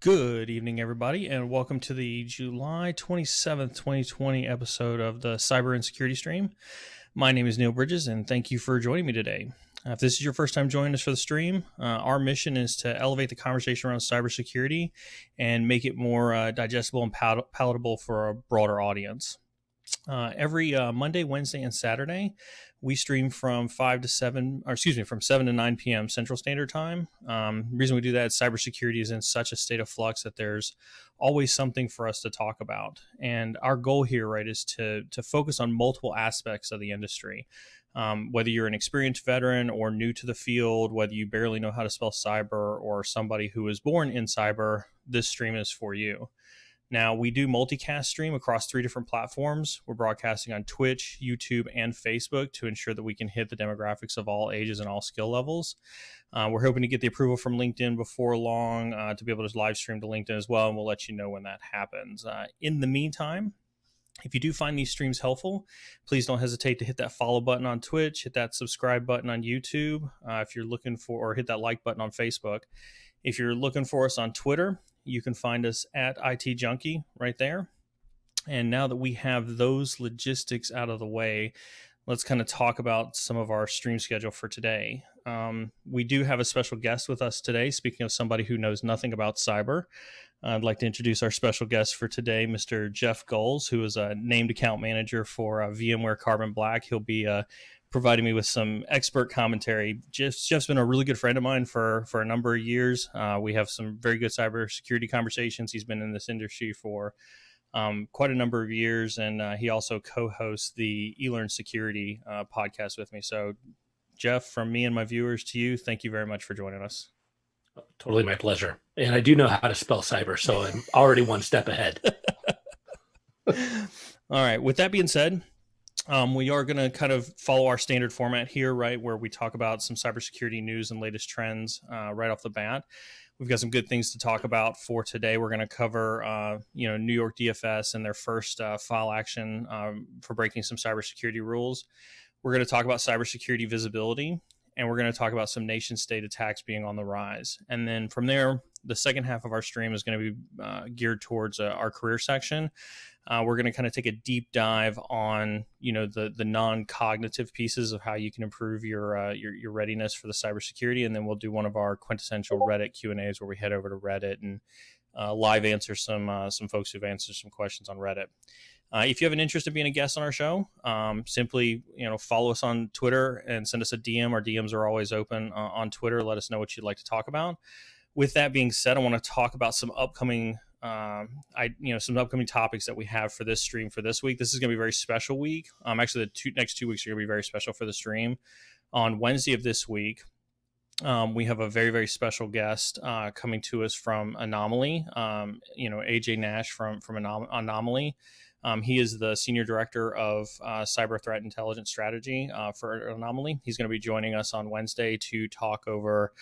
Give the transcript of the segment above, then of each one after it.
Good evening, everybody, and welcome to the July 27th, 2020 episode of the Cyber Insecurity Stream. My name is Neil Bridges, and thank you for joining me today. If this is your first time joining us for the stream, our mission is to elevate the conversation around cybersecurity and make it more digestible and palatable for a broader audience. Every Monday, Wednesday, and Saturday, we stream from 7 to 9 p.m. Central Standard Time. The reason we do that is cybersecurity is in such a state of flux that there's always something for us to talk about. And our goal here, right, is to focus on multiple aspects of the industry. Whether you're an experienced veteran or new to the field, whether you barely know how to spell cyber or somebody who was born in cyber, this stream is for you. Now, we do multicast stream across 3 different platforms. We're broadcasting on Twitch, YouTube, and Facebook to ensure that we can hit the demographics of all ages and all skill levels. We're hoping to get the approval from LinkedIn before long to be able to live stream to LinkedIn as well, and we'll let you know when that happens. In the meantime, if you do find these streams helpful, please don't hesitate to hit that follow button on Twitch, hit that subscribe button on YouTube, if you're looking for, or hit that like button on Facebook. If you're looking for us on Twitter, you can find us at IT Junkie right there. And now that we have those logistics out of the way, let's kind of talk about some of our stream schedule for today. We do have a special guest with us today. Speaking of somebody who knows nothing about cyber, I'd like to introduce our special guest for today, Mr. Jeff Goals, who is a named account manager for VMware Carbon Black. He'll be providing me with some expert commentary. Jeff's been a really good friend of mine for a number of years. We have some very good cybersecurity conversations. He's been in this industry for quite a number of years, and he also co-hosts the Insecurity podcast with me. So, Jeff, from me and my viewers to you, thank you very much for joining us. Totally my pleasure. And I do know how to spell cyber, so I'm already one step ahead. All right. With that being said, we are going to kind of follow our standard format here, right, where we talk about some cybersecurity news and latest trends right off the bat. We've got some good things to talk about for today. We're going to cover, New York DFS and their first file action for breaking some cybersecurity rules. We're going to talk about cybersecurity visibility, and we're going to talk about some nation-state attacks being on the rise. And then from there, the second half of our stream is going to be geared towards our career section. We're going to kind of take a deep dive on, the non-cognitive pieces of how you can improve your readiness for the cybersecurity, and then we'll do one of our quintessential Reddit Q&As where we head over to Reddit and live answer some folks who've answered some questions on Reddit. If you have an interest in being a guest on our show, simply follow us on Twitter and send us a DM. Our DMs are always open on Twitter. Let us know what you'd like to talk about. With that being said, I want to talk about some upcoming topics that we have for this stream for this week. This is going to be a very special week. Actually, the next 2 weeks are going to be very special for the stream. On Wednesday of this week, we have a very, very special guest coming to us from Anomaly. AJ Nash from Anomaly. He is the Senior Director of Cyber Threat Intelligence Strategy for Anomaly. He's going to be joining us on Wednesday to talk over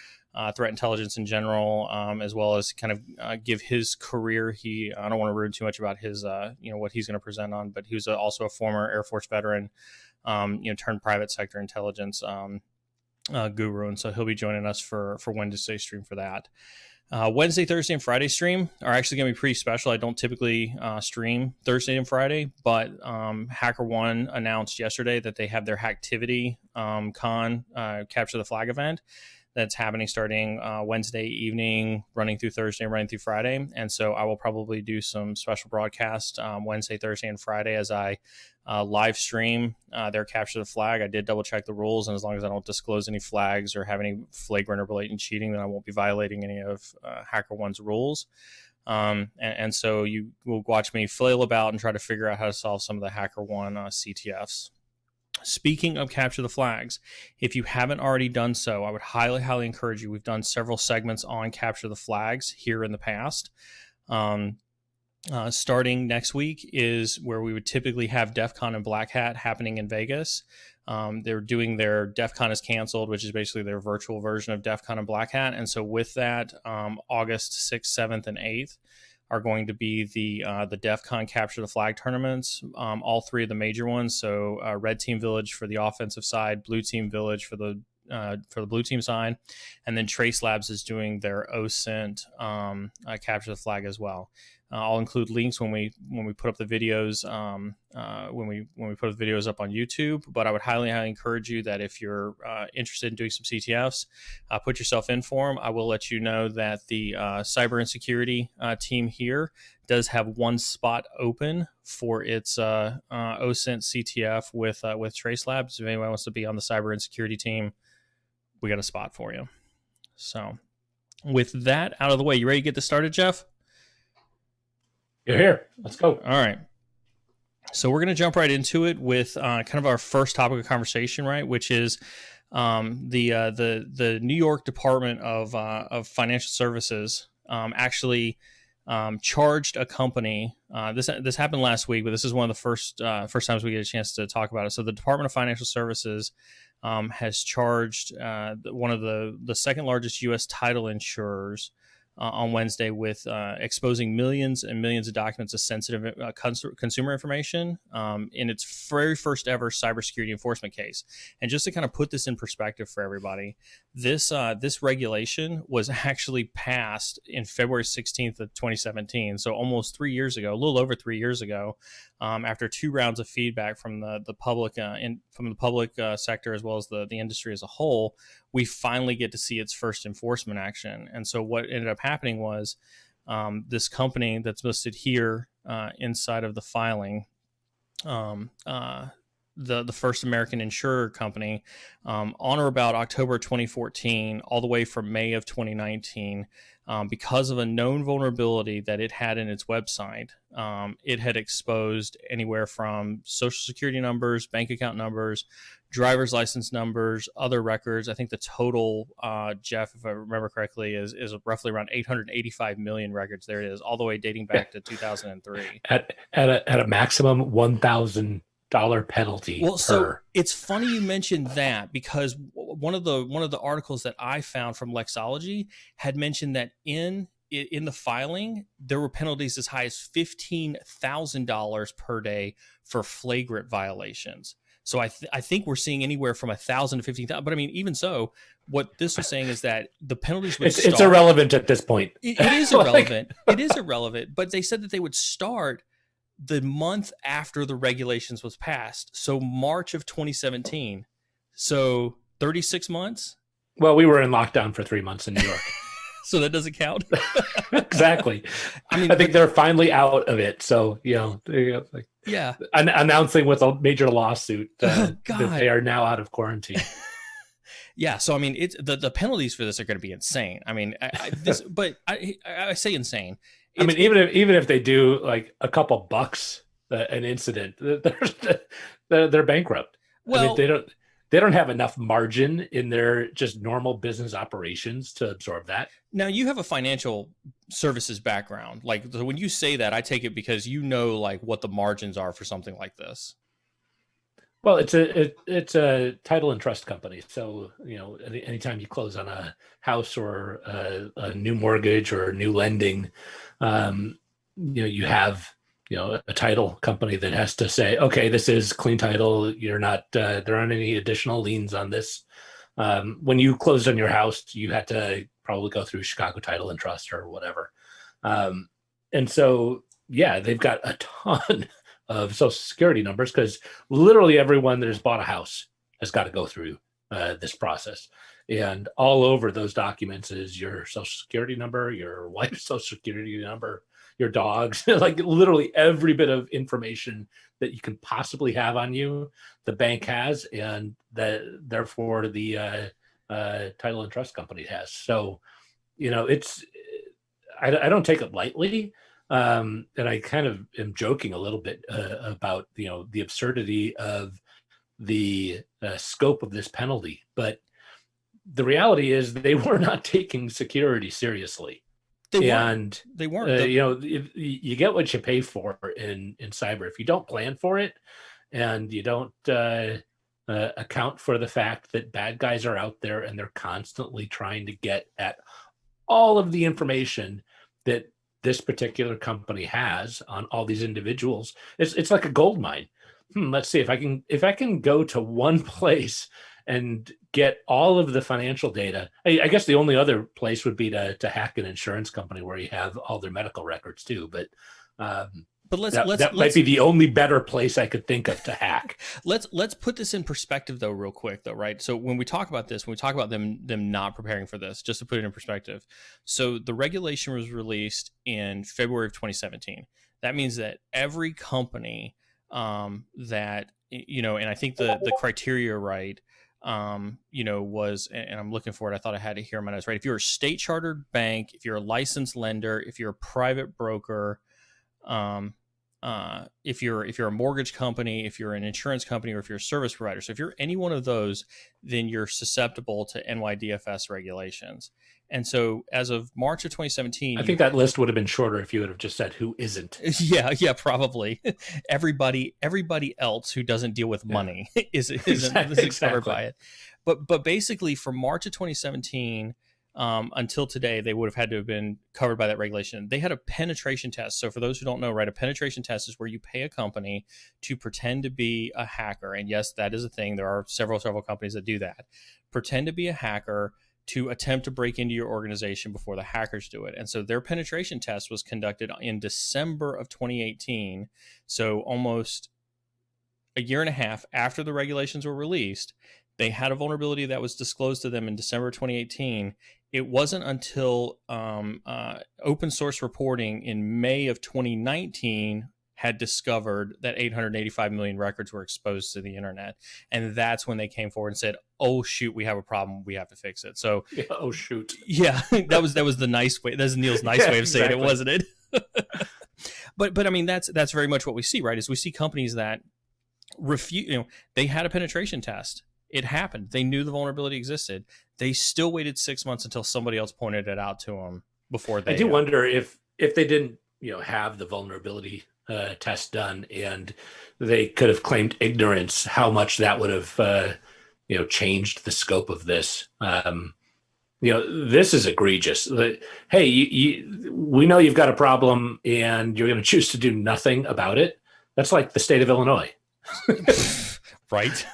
threat intelligence in general, as well as kind of give his career. I don't want to ruin too much about his, what he's going to present on, but he was also a former Air Force veteran, turned private sector intelligence guru. And so he'll be joining us for Wednesday stream for that. Wednesday, Thursday, and Friday stream are actually going to be pretty special. I don't typically stream Thursday and Friday, but HackerOne announced yesterday that they have their Hacktivity Con Capture the Flag event that's happening starting Wednesday evening, running through Thursday, running through Friday. And so I will probably do some special broadcasts Wednesday, Thursday, and Friday as I live stream their Capture the Flag. I did double check the rules, and as long as I don't disclose any flags or have any flagrant or blatant cheating, then I won't be violating any of HackerOne's rules. And so you will watch me flail about and try to figure out how to solve some of the HackerOne CTFs. Speaking of Capture the Flags, if you haven't already done so, I would highly, highly encourage you. We've done several segments on Capture the Flags here in the past. Starting next week is where we would typically have DEF CON and Black Hat happening in Vegas. They're doing their DEF CON is canceled, which is basically their virtual version of DEF CON and Black Hat. And so with that, August 6th, 7th, and 8th are going to be the DEF CON Capture the Flag tournaments, all 3 of the major ones. So Red Team Village for the offensive side, Blue Team Village for the for the blue team side, and then Trace Labs is doing their OSINT capture the flag as well. I'll include links when we put up the videos when we put the videos up on YouTube. But I would highly encourage you that if you're interested in doing some CTFs, put yourself in for them. I will let you know that the cyber insecurity team here does have one spot open for its OSINT CTF with Trace Labs. If anyone wants to be on the cyber insecurity team, we got a spot for you. So with that out of the way, you ready to get this started, Jeff? You're here. Let's go. All right. So we're going to jump right into it with kind of our first topic of conversation, right? Which is the New York Department of Financial Services actually charged a company. This happened last week, but this is one of the first times we get a chance to talk about it. So the Department of Financial Services has charged one of the second largest U.S. title insurers on Wednesday with exposing millions and millions of documents of sensitive consumer information in its very first ever cybersecurity enforcement case. And just to kind of put this in perspective for everybody, this regulation was actually passed in February 16th of 2017. So almost 3 years ago, a little over 3 years ago, after 2 rounds of feedback from the public sector as well as the industry as a whole, we finally get to see its first enforcement action. And so what ended up happening was this company that's listed here inside of the filing, the First American Insurer Company, on or about October 2014, all the way from May of 2019, because of a known vulnerability that it had in its website, it had exposed anywhere from social security numbers, bank account numbers, driver's license numbers, other records. I think the total, Jeff, if I remember correctly, is roughly around 885 million records. There it is, all the way dating back to 2003. At a maximum $1,000 penalty. Well, so it's funny you mentioned that, because one of the articles that I found from Lexology had mentioned that in the filing there were penalties as high as $15,000 per day for flagrant violations. So I think we're seeing anywhere from 1,000 to 15,000. But I mean, even so, what this was saying is that the penalties would it's irrelevant at this point. It is irrelevant. It is irrelevant. But they said that they would start the month after the regulations was passed. So March of 2017. So 36 months. Well, we were in lockdown for 3 months in New York. So that doesn't count. Exactly. I mean, I think they're finally out of it. So, yeah, announcing with a major lawsuit that they are now out of quarantine. Yeah. So, I mean, it's the penalties for this are going to be insane. I mean, I say insane. I mean, even if they do like a couple bucks an incident, they're bankrupt. Well, I mean, they don't have enough margin in their just normal business operations to absorb that. Now, you have a financial services background. Like, so when you say that, I take it because you know like what the margins are for something like this. Well, it's a title and trust company. So, anytime you close on a house or a new mortgage or new lending, you have a title company that has to say, okay, this is clean title. You're not, there aren't any additional liens on this. When you closed on your house, you had to probably go through Chicago Title and Trust or whatever. And so, yeah, they've got a ton of social security numbers because literally everyone that has bought a house has got to go through this process. And all over those documents is your social security number, your wife's social security number, your dogs, like literally every bit of information that you can possibly have on you, the bank has, and therefore the title and trust company has. So, I don't take it lightly. And I kind of am joking a little bit about, the absurdity of the scope of this penalty. But the reality is they were not taking security seriously. They weren't. You get what you pay for in cyber. If you don't plan for it and you don't account for the fact that bad guys are out there and they're constantly trying to get at all of the information that this particular company has on all these individuals, it's like a gold mine. Let's see if I can go to one place and get all of the financial data. I guess the only other place would be to hack an insurance company where you have all their medical records too. But that might be the only better place I could think of to hack. Let's put this in perspective though, real quick though, right? So when we talk about this, when we talk about them not preparing for this, just to put it in perspective. So the regulation was released in February of 2017. That means that every company that, and I think the criteria, right, was, and I'm looking for it, I thought I had it here in my notes, right? If you're a state chartered bank, if you're a licensed lender, if you're a private broker, if you're a mortgage company, if you're an insurance company, or if you're a service provider. So if you're any one of those, then you're susceptible to NYDFS regulations. And so as of March of 2017, I think that list would have been shorter if you would have just said who isn't. Yeah, probably. Everybody else who doesn't deal with money isn't covered by it. But basically from March of 2017 until today, they would have had to have been covered by that regulation. They had a penetration test. So for those who don't know, right, a penetration test is where you pay a company to pretend to be a hacker. And yes, that is a thing. There are several companies that do that. Pretend to be a hacker to attempt to break into your organization before the hackers do it. And so their penetration test was conducted in December of 2018. So almost a year and a half after the regulations were released. They had a vulnerability that was disclosed to them in December 2018. It wasn't until open source reporting in May of 2019 had discovered that 885 million records were exposed to the internet. And that's when they came forward and said, oh, shoot, we have a problem. We have to fix it. So, yeah, oh, shoot. Yeah, that was the nice way. That's Neil's nice way of saying it, wasn't it? But I mean, that's very much what we see, right? Is we see companies that refuse, they had a penetration test. It happened. They knew the vulnerability existed. They still waited 6 months until somebody else pointed it out to them before they. I do wonder if they didn't, have the vulnerability test done and they could have claimed ignorance, how much that would have, changed the scope of this. This is egregious. Hey, we know you've got a problem and you're going to choose to do nothing about it. That's like the state of Illinois. Right.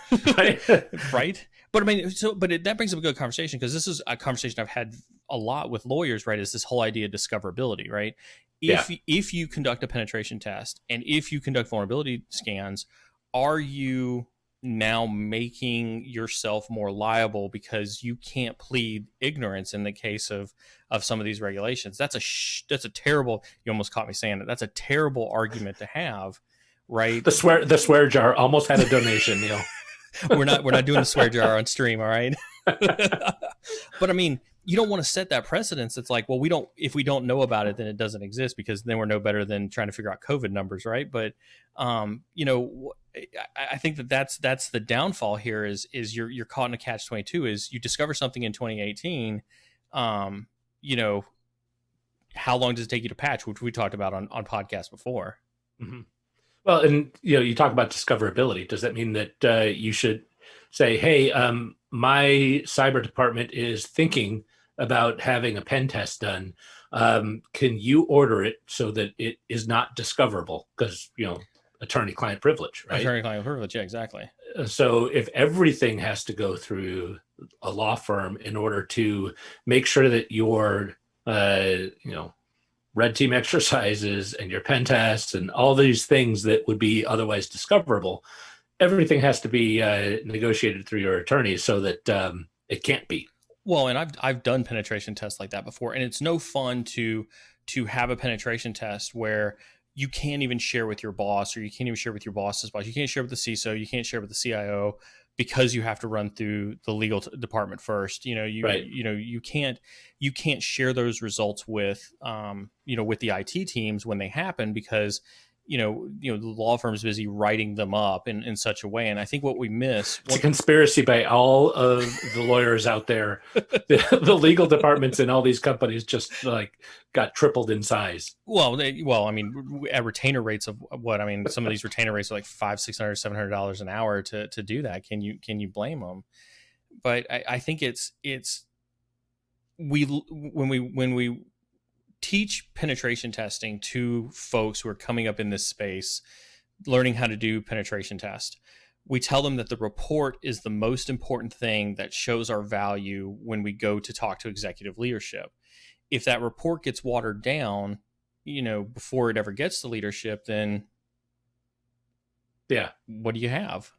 Right. But I mean, that brings up a good conversation, because this is a conversation I've had a lot with lawyers, right? Is this whole idea of discoverability, right? If you conduct a penetration test and if you conduct vulnerability scans, are you now making yourself more liable because you can't plead ignorance in the case of some of these regulations? That's a terrible, you almost caught me saying it, that's a terrible argument to have. Right. The swear jar almost had a donation, Neil. We're not doing the swear jar on stream, all right? But I mean, you don't want to set that precedence. It's like, well, if we don't know about it, then it doesn't exist, because then we're no better than trying to figure out COVID numbers, right? But I think that's the downfall here is you're caught in a catch-22. Is you discover something in 2018, how long does it take you to patch, which we talked about on podcasts before. Mm-hmm. Well, and you talk about discoverability. Does that mean that you should say, "Hey, my cyber department is thinking about having a pen test done. Can you order it so that it is not discoverable?" Because attorney-client privilege, right? Attorney-client privilege, yeah, exactly. So if everything has to go through a law firm in order to make sure that your red team exercises and your pen tests and all these things that would be otherwise discoverable, everything has to be negotiated through your attorney so that it can't be. Well, and I've done penetration tests like that before, and it's no fun to have a penetration test where you can't even share with your boss, or you can't even share with your boss's boss. You can't share with the CISO. You can't share with the CIO, because you have to run through the legal department first. You can't share those results with with the IT teams when they happen, because the law firm is busy writing them up in such a way. And I think what we miss, it's a conspiracy by all of the lawyers out there. The legal departments in all these companies just got tripled in size. Well, I mean, at retainer rates of what? I mean, some of these retainer rates are like $500, $600, $700 an hour to do that. Can you blame them? But I think when we teach penetration testing to folks who are coming up in this space, learning how to do penetration test, we tell them that the report is the most important thing that shows our value when we go to talk to executive leadership. If that report gets watered down, before it ever gets to leadership, then yeah, what do you have?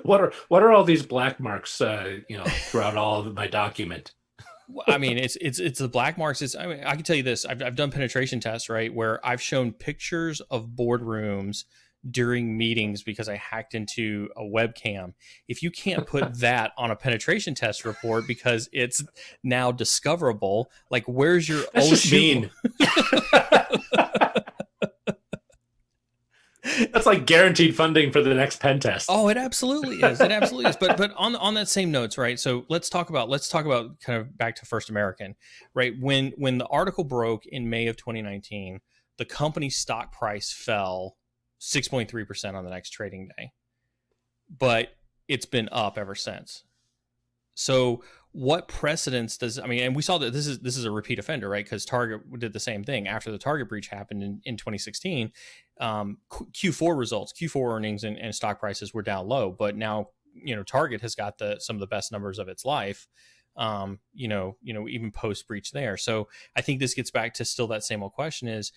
What are all these black marks, throughout all of my document? I mean, it's the black marks. I can tell you this. I've done penetration tests, right, where I've shown pictures of boardrooms during meetings because I hacked into a webcam. If you can't put that on a penetration test report because it's now discoverable, like where's your That's just mean. That's like guaranteed funding for the next pen test. Oh, it absolutely is. It absolutely is. But on that same notes, right? So let's talk about kind of back to First American, right? When the article broke in May of 2019, the company's stock price fell 6.3% on the next trading day, but it's been up ever since. So what precedence does, and we saw that this is a repeat offender, right? Because Target did the same thing after the Target breach happened in 2016. Q4 earnings and stock prices were down low, but now, Target has got some of the best numbers of its life, even post breach there. So I think this gets back to still that same old question is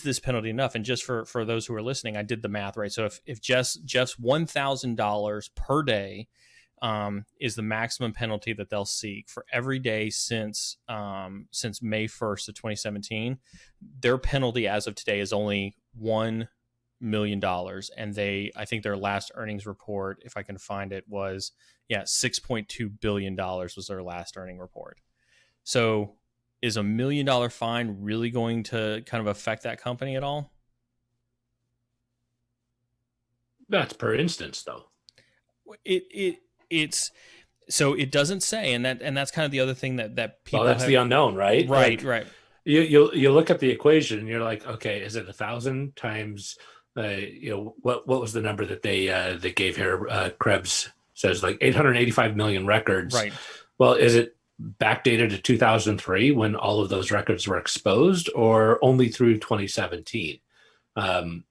this penalty enough? And just for those who are listening, I did the math, right? So if just $1,000 per day is the maximum penalty that they'll seek for every day since May 1st of 2017. Their penalty as of today is only $1 million. And I think their last earnings report, if I can find it, was $6.2 billion was their last earning report. So is $1 million fine really going to kind of affect that company at all? That's per instance, though. It's so it doesn't say, and that's kind of the other thing that people. Well, that's the unknown, right? Right, right. You look at the equation and you're like, okay, is it 1,000 times? What was the number that they gave here? Krebs says like 885 million records. Right. Well, is it backdated to 2003 when all of those records were exposed, or only through 2017? And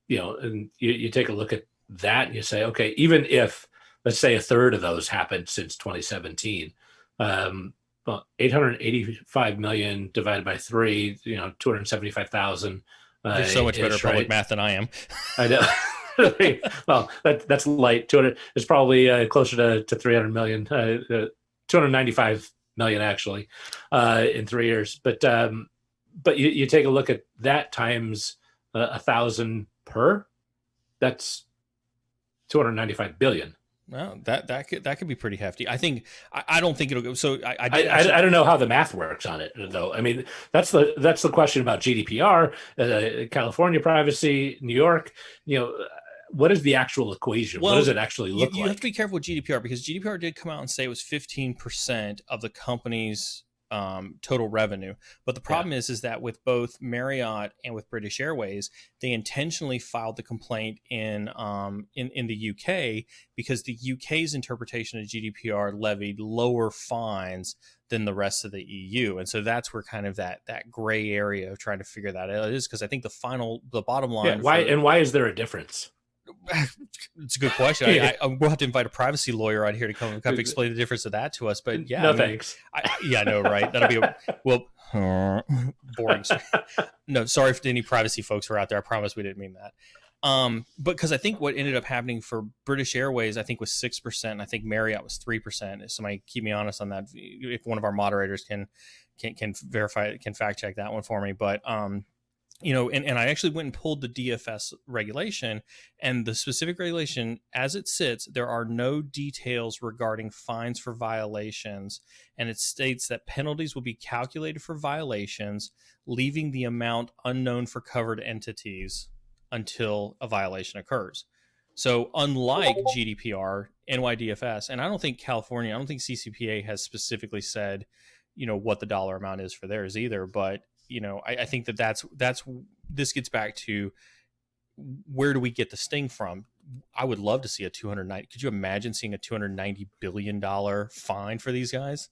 you take a look at that and you say, okay, even if, let's say, a third of those happened since 2017, 885 million divided by 3, 275,000. You're so much better at public math than I am. I know. Well, that's light. 200 is probably closer to 300 million, 295 million actually, in 3 years. But you take a look at that times 1,000 per, that's 295 billion. Well, that could be pretty hefty. I think I don't think it'll go. So I don't know how the math works on it, though. I mean, that's the question about GDPR, California privacy, New York. What is the actual equation? Well, what does it actually look like? You have to be careful with GDPR because GDPR did come out and say it was 15% of the company's total revenue. But the problem is that with both Marriott and with British Airways, they intentionally filed the complaint in the UK because the UK's interpretation of GDPR levied lower fines than the rest of the EU. And so that's where kind of that gray area of trying to figure that out is, because I think the bottom line. Why is there a difference? It's a good question. We'll have to invite a privacy lawyer out here to come explain the difference of that to us. But thanks. I know, right? That'll be boring. No, sorry for any privacy folks who are out there. I promise we didn't mean that. But because I think what ended up happening for British Airways, I think was 6%. And I think Marriott was 3%. If somebody keep me honest on that, if one of our moderators can verify, can fact check that one for me. But and I actually went and pulled the DFS regulation, and the specific regulation as it sits, there are no details regarding fines for violations. And it states that penalties will be calculated for violations, leaving the amount unknown for covered entities until a violation occurs. So unlike GDPR, NYDFS, and I don't think CCPA has specifically said, what the dollar amount is for theirs either, but I think that's this gets back to where do we get the sting from? I would love to see a 290. Could you imagine seeing a $290 billion fine for these guys?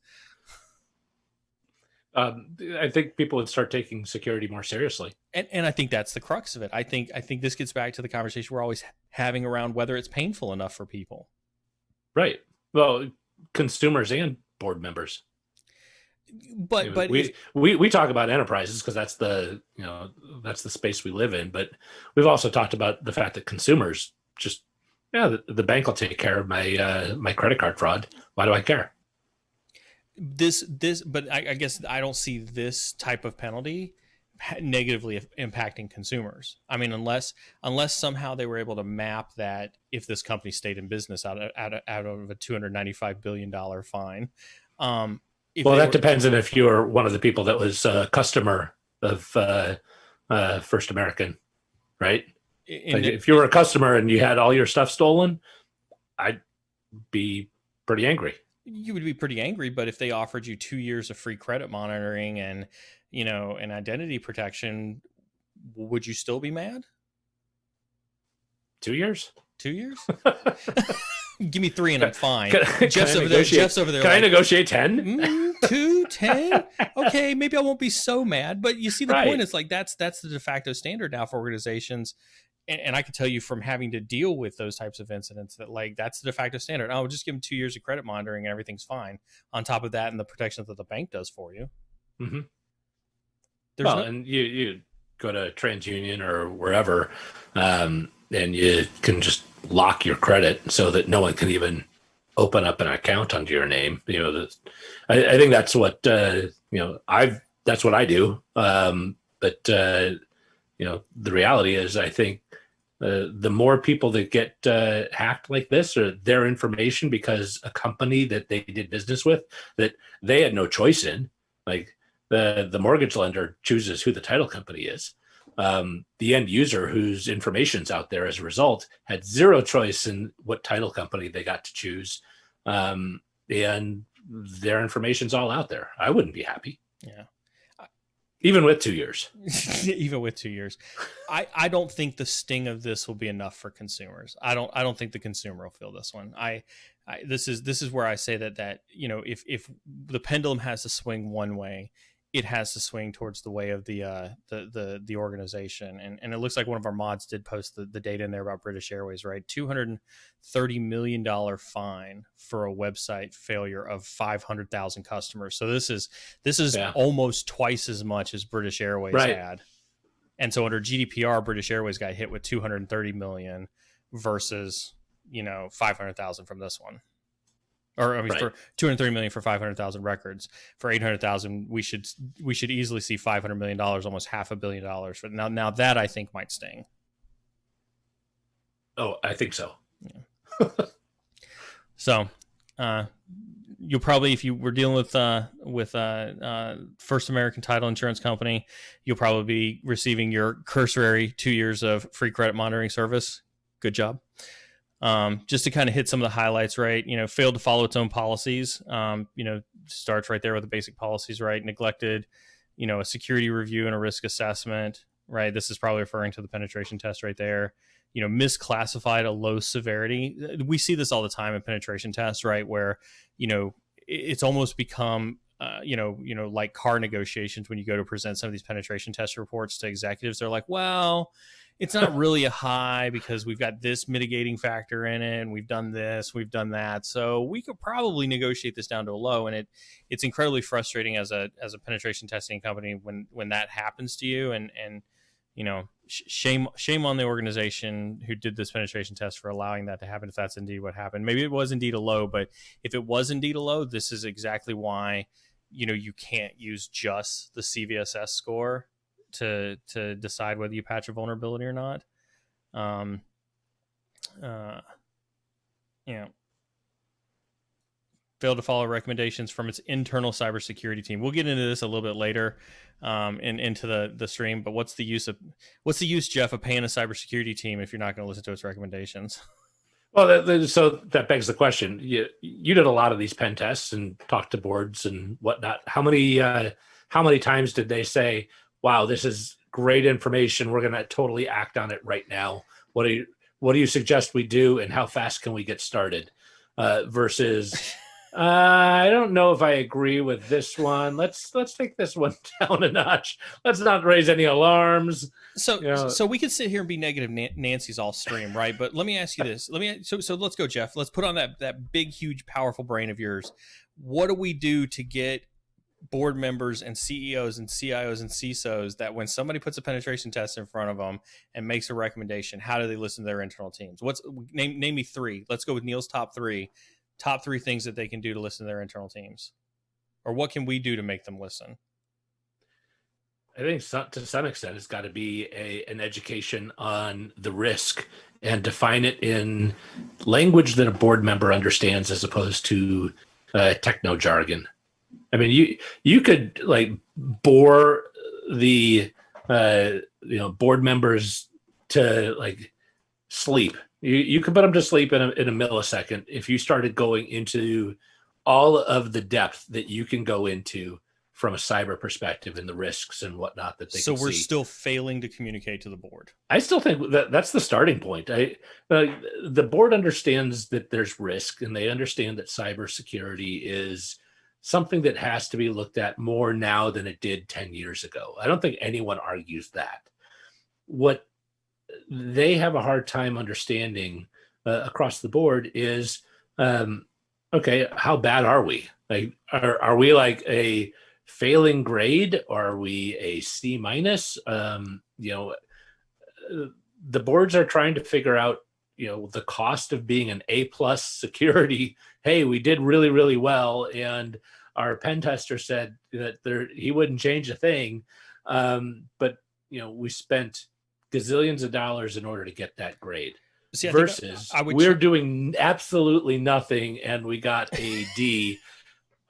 I think people would start taking security more seriously. And I think that's the crux of it. I think this gets back to the conversation we're always having around whether it's painful enough for people. Right. Well, consumers and board members. But We talk about enterprises because that's that's the space we live in. But we've also talked about the fact that consumers just, the bank will take care of my credit card fraud. Why do I care? But I guess I don't see this type of penalty negatively impacting consumers. I mean, unless somehow they were able to map that if this company stayed in business out of a $295 billion fine. Well, that depends on if you're one of the people that was a customer of First American, right? If you were a customer and you had all your stuff stolen, I'd be pretty angry. You would be pretty angry, but if they offered you 2 years of free credit monitoring and, an identity protection, would you still be mad? 2 years? 2 years? Give me 3 and I'm fine. Jeff's over there. Can I negotiate 10? 2, 10? Okay, maybe I won't be so mad. But you see the point. It's like that's the de facto standard now for organizations. And I can tell you from having to deal with those types of incidents that that's the de facto standard. Oh, just give them 2 years of credit monitoring and everything's fine. On top of that and the protections that the bank does for you. Mm-hmm. And you go to TransUnion or wherever, and you can just lock your credit so that no one can even open up an account under your name. I think that's what that's what I do. But the reality is, I think the more people that get hacked like this, or their information, because a company that they did business with that they had no choice in, like the mortgage lender chooses who the title company is. The end user whose information's out there as a result had zero choice in what title company they got to choose. And their information's all out there. I wouldn't be happy. Yeah. Even with 2 years. Even with 2 years. I don't think the sting of this will be enough for consumers. I don't think the consumer will feel this one. This is where I say that if the pendulum has to swing one way, it has to swing towards the way of the organization. And it looks like one of our mods did post the data in there about British Airways, right? $230 million fine for a website failure of 500,000 customers. So this is almost twice as much as British Airways had. And so under GDPR, British Airways got hit with 230 million versus, 500,000 from this one. For 230 million for 500,000 records. For 800,000, we should easily see $500 million, almost $500 million. But now that I think might sting. Oh, I think so. Yeah. So, you'll probably, if you were dealing with First American Title Insurance Company, you'll probably be receiving your cursory 2 years of free credit monitoring service. Good job. Just to kind of hit some of the highlights, right? Failed to follow its own policies. Starts right there with the basic policies, right? Neglected, a security review and a risk assessment, right? This is probably referring to the penetration test right there. Misclassified a low severity. We see this all the time in penetration tests, right? Where, it's almost become, like car negotiations when you go to present some of these penetration test reports to executives. They're like, well, it's not really a high because we've got this mitigating factor in it, and we've done this, we've done that. So we could probably negotiate this down to a low. And it's incredibly frustrating as a penetration testing company when that happens to you. And shame on the organization who did this penetration test for allowing that to happen, if that's indeed what happened. Maybe it was indeed a low, but if it was indeed a low, this is exactly why you can't use just the CVSS score to decide whether you patch a vulnerability or not. Failed to follow recommendations from its internal cybersecurity team. We'll get into this a little bit later into the stream, but what's the use, Jeff, of paying a cybersecurity team if you're not going to listen to its recommendations? Well, so that begs the question. You did a lot of these pen tests and talked to boards and whatnot. How many times did they say, wow, this is great information, we're going to totally act on it right now? What do you suggest we do, and how fast can we get started? Versus I don't know if I agree with this one. Let's take this one down a notch. Let's not raise any alarms. So, You know, so we could sit here and be negative Nancy's all stream, right? But let me ask you this. So let's go, Jeff. Let's put on that big, huge, powerful brain of yours. What do we do to get board members and CEOs and CIOs and CISOs that when somebody puts a penetration test in front of them and makes a recommendation, how do they listen to their internal teams? Name me three. Let's go with Neil's top three things that they can do to listen to their internal teams, or what can we do to make them listen? I think to some extent it's got to be an education on the risk and define it in language that a board member understands as opposed to techno jargon. I mean, you could like bore the board members to like sleep. You could put them to sleep in a millisecond if you started going into all of the depth that you can go into from a cyber perspective and the risks and whatnot that they so can we're see. still failing to communicate to the board. I still think that's the starting point. The board understands that there's risk, and they understand that cybersecurity is something that has to be looked at more now than it did 10 years ago. I don't think anyone argues that. What they have a hard time understanding across the board is, okay, how bad are we? Like, are we like a failing grade? Or are we a C minus? The boards are trying to figure out, the cost of being an A plus security. Hey, we did really, really well, and our pen tester said that he wouldn't change a thing. But we spent gazillions of dollars in order to get that grade. See, versus we're doing absolutely nothing and we got a D.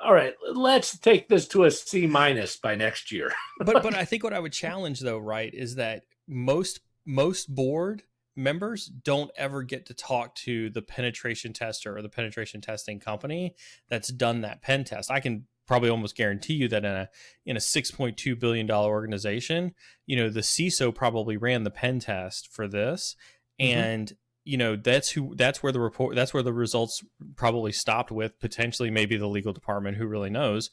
All right, let's take this to a C minus by next year. but I think what I would challenge though, right, is that most board members don't ever get to talk to the penetration tester or the penetration testing company that's done that pen test. I can probably almost guarantee you that in a $6.2 billion organization, the CISO probably ran the pen test for this. And that's where the results probably stopped with. Potentially maybe the legal department, who really knows.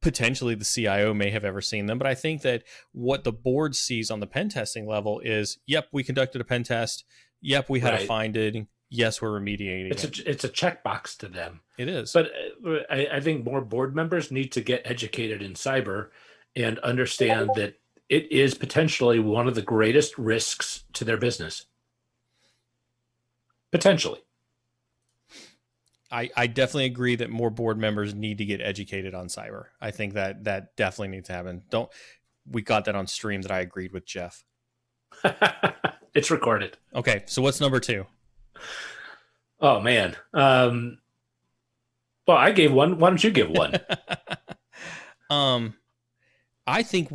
Potentially the CIO may have ever seen them, but I think that what the board sees on the pen testing level is, yep, we conducted a pen test. Yep, we had a finding. Yes, we're remediating. It's a checkbox to them. It is. But I think more board members need to get educated in cyber and understand that it is potentially one of the greatest risks to their business. Potentially. I definitely agree that more board members need to get educated on cyber. I think that definitely needs to happen. We got that on stream that I agreed with Jeff. It's recorded. Okay, so what's number 2? Oh man. Well, I gave one. Why don't you give one? I think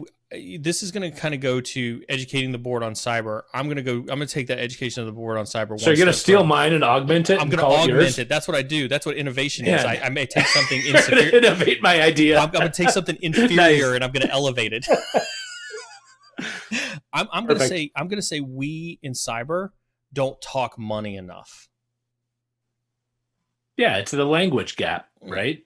this is going to kind of go to educating the board on cyber. I'm going to take that education of the board on cyber. So you're going to steal mine and augment it? I'm going to augment it. That's what I do. That's what innovation is. I may take something insecure. Innovate my idea. I'm going to take something inferior and I'm going to elevate it. I'm going to say we in cyber don't talk money enough. Yeah, it's the language gap, right?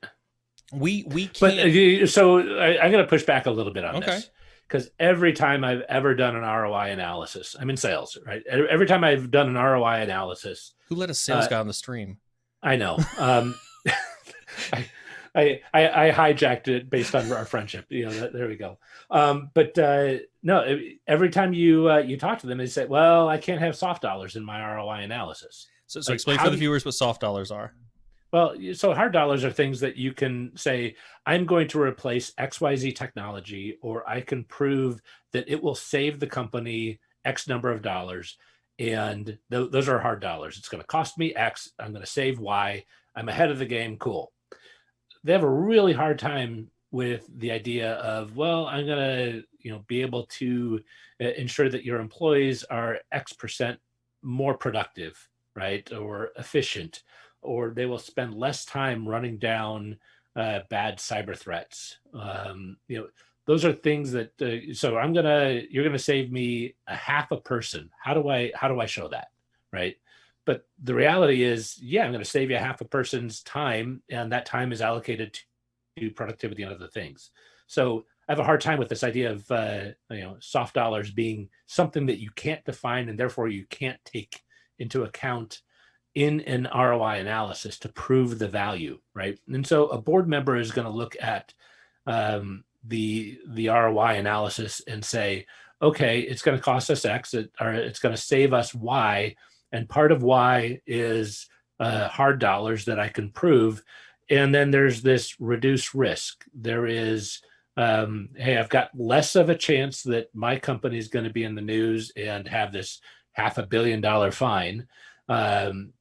We can't. But so I'm going to push back a little bit on this. Because every time I've ever done an ROI analysis, I'm in sales, right? Every time I've done an ROI analysis. Who let a sales guy on the stream? I know. I hijacked it based on our friendship. There we go. No, every time you talk to them, they say, well, I can't have soft dollars in my ROI analysis. So explain for the viewers what soft dollars are. Well, so hard dollars are things that you can say, I'm going to replace XYZ technology, or I can prove that it will save the company X number of dollars. And those are hard dollars. It's going to cost me X. I'm going to save Y. I'm ahead of the game. Cool. They have a really hard time with the idea of, well, I'm going to be able to ensure that your employees are X% more productive, right? Or efficient. Or they will spend less time running down bad cyber threats. Those are things that. So you're gonna save me a half a person. How do I show that, right? But the reality is, yeah, I'm going to save you half a person's time, and that time is allocated to productivity and other things. So I have a hard time with this idea of soft dollars being something that you can't define and therefore you can't take into account in an ROI analysis to prove the value, right? And so a board member is going to look at the ROI analysis and say, okay, it's going to cost us X, or it's going to save us Y, and part of Y is hard dollars that I can prove. And then there's this reduced risk. There is, hey, I've got less of a chance that my company is going to be in the news and have this $500 million fine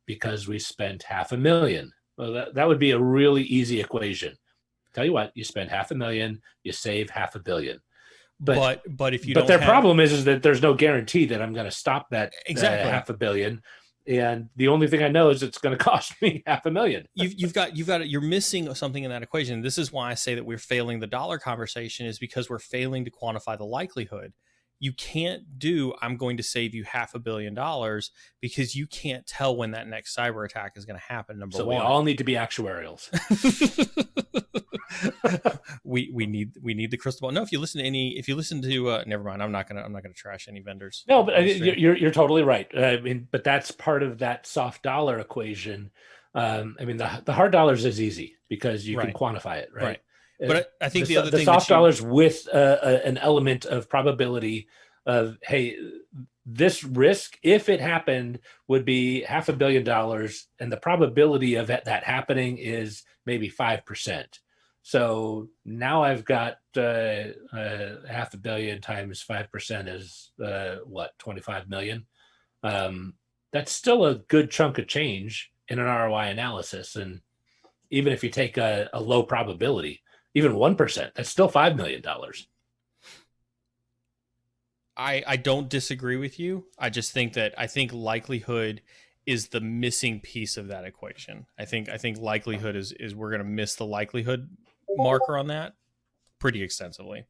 because we spent $500,000. Well, that would be a really easy equation. Tell you what, you spend $500,000, you save $500 million. But if you but don't their have... problem is that there's no guarantee that I'm going to stop that exactly $500 million. And the only thing I know is it's going to cost me $500,000. You're missing something in that equation. This is why I say that we're failing the dollar conversation, is because we're failing to quantify the likelihood. You can't do, I'm going to save you $500 million, because you can't tell when that next cyber attack is going to happen. Number one. So we all need to be actuarials. we need the crystal ball. No, if you listen to never mind. I'm not gonna trash any vendors. No, but you're totally right. I mean, but that's part of that soft dollar equation. I mean, the hard dollars is easy because you can quantify it, right? But I think the other thing, soft dollars with an element of probability of, hey, this risk, if it happened, would be $500 million, and the probability of that happening is maybe 5%. So now I've got $500 million times 5% is what, 25 million. That's still a good chunk of change in an ROI analysis, and even if you take a low probability, even 1%, that's still $5 million. I don't disagree with you. I just think likelihood is the missing piece of that equation. I think likelihood is we're going to miss the likelihood marker on that pretty extensively.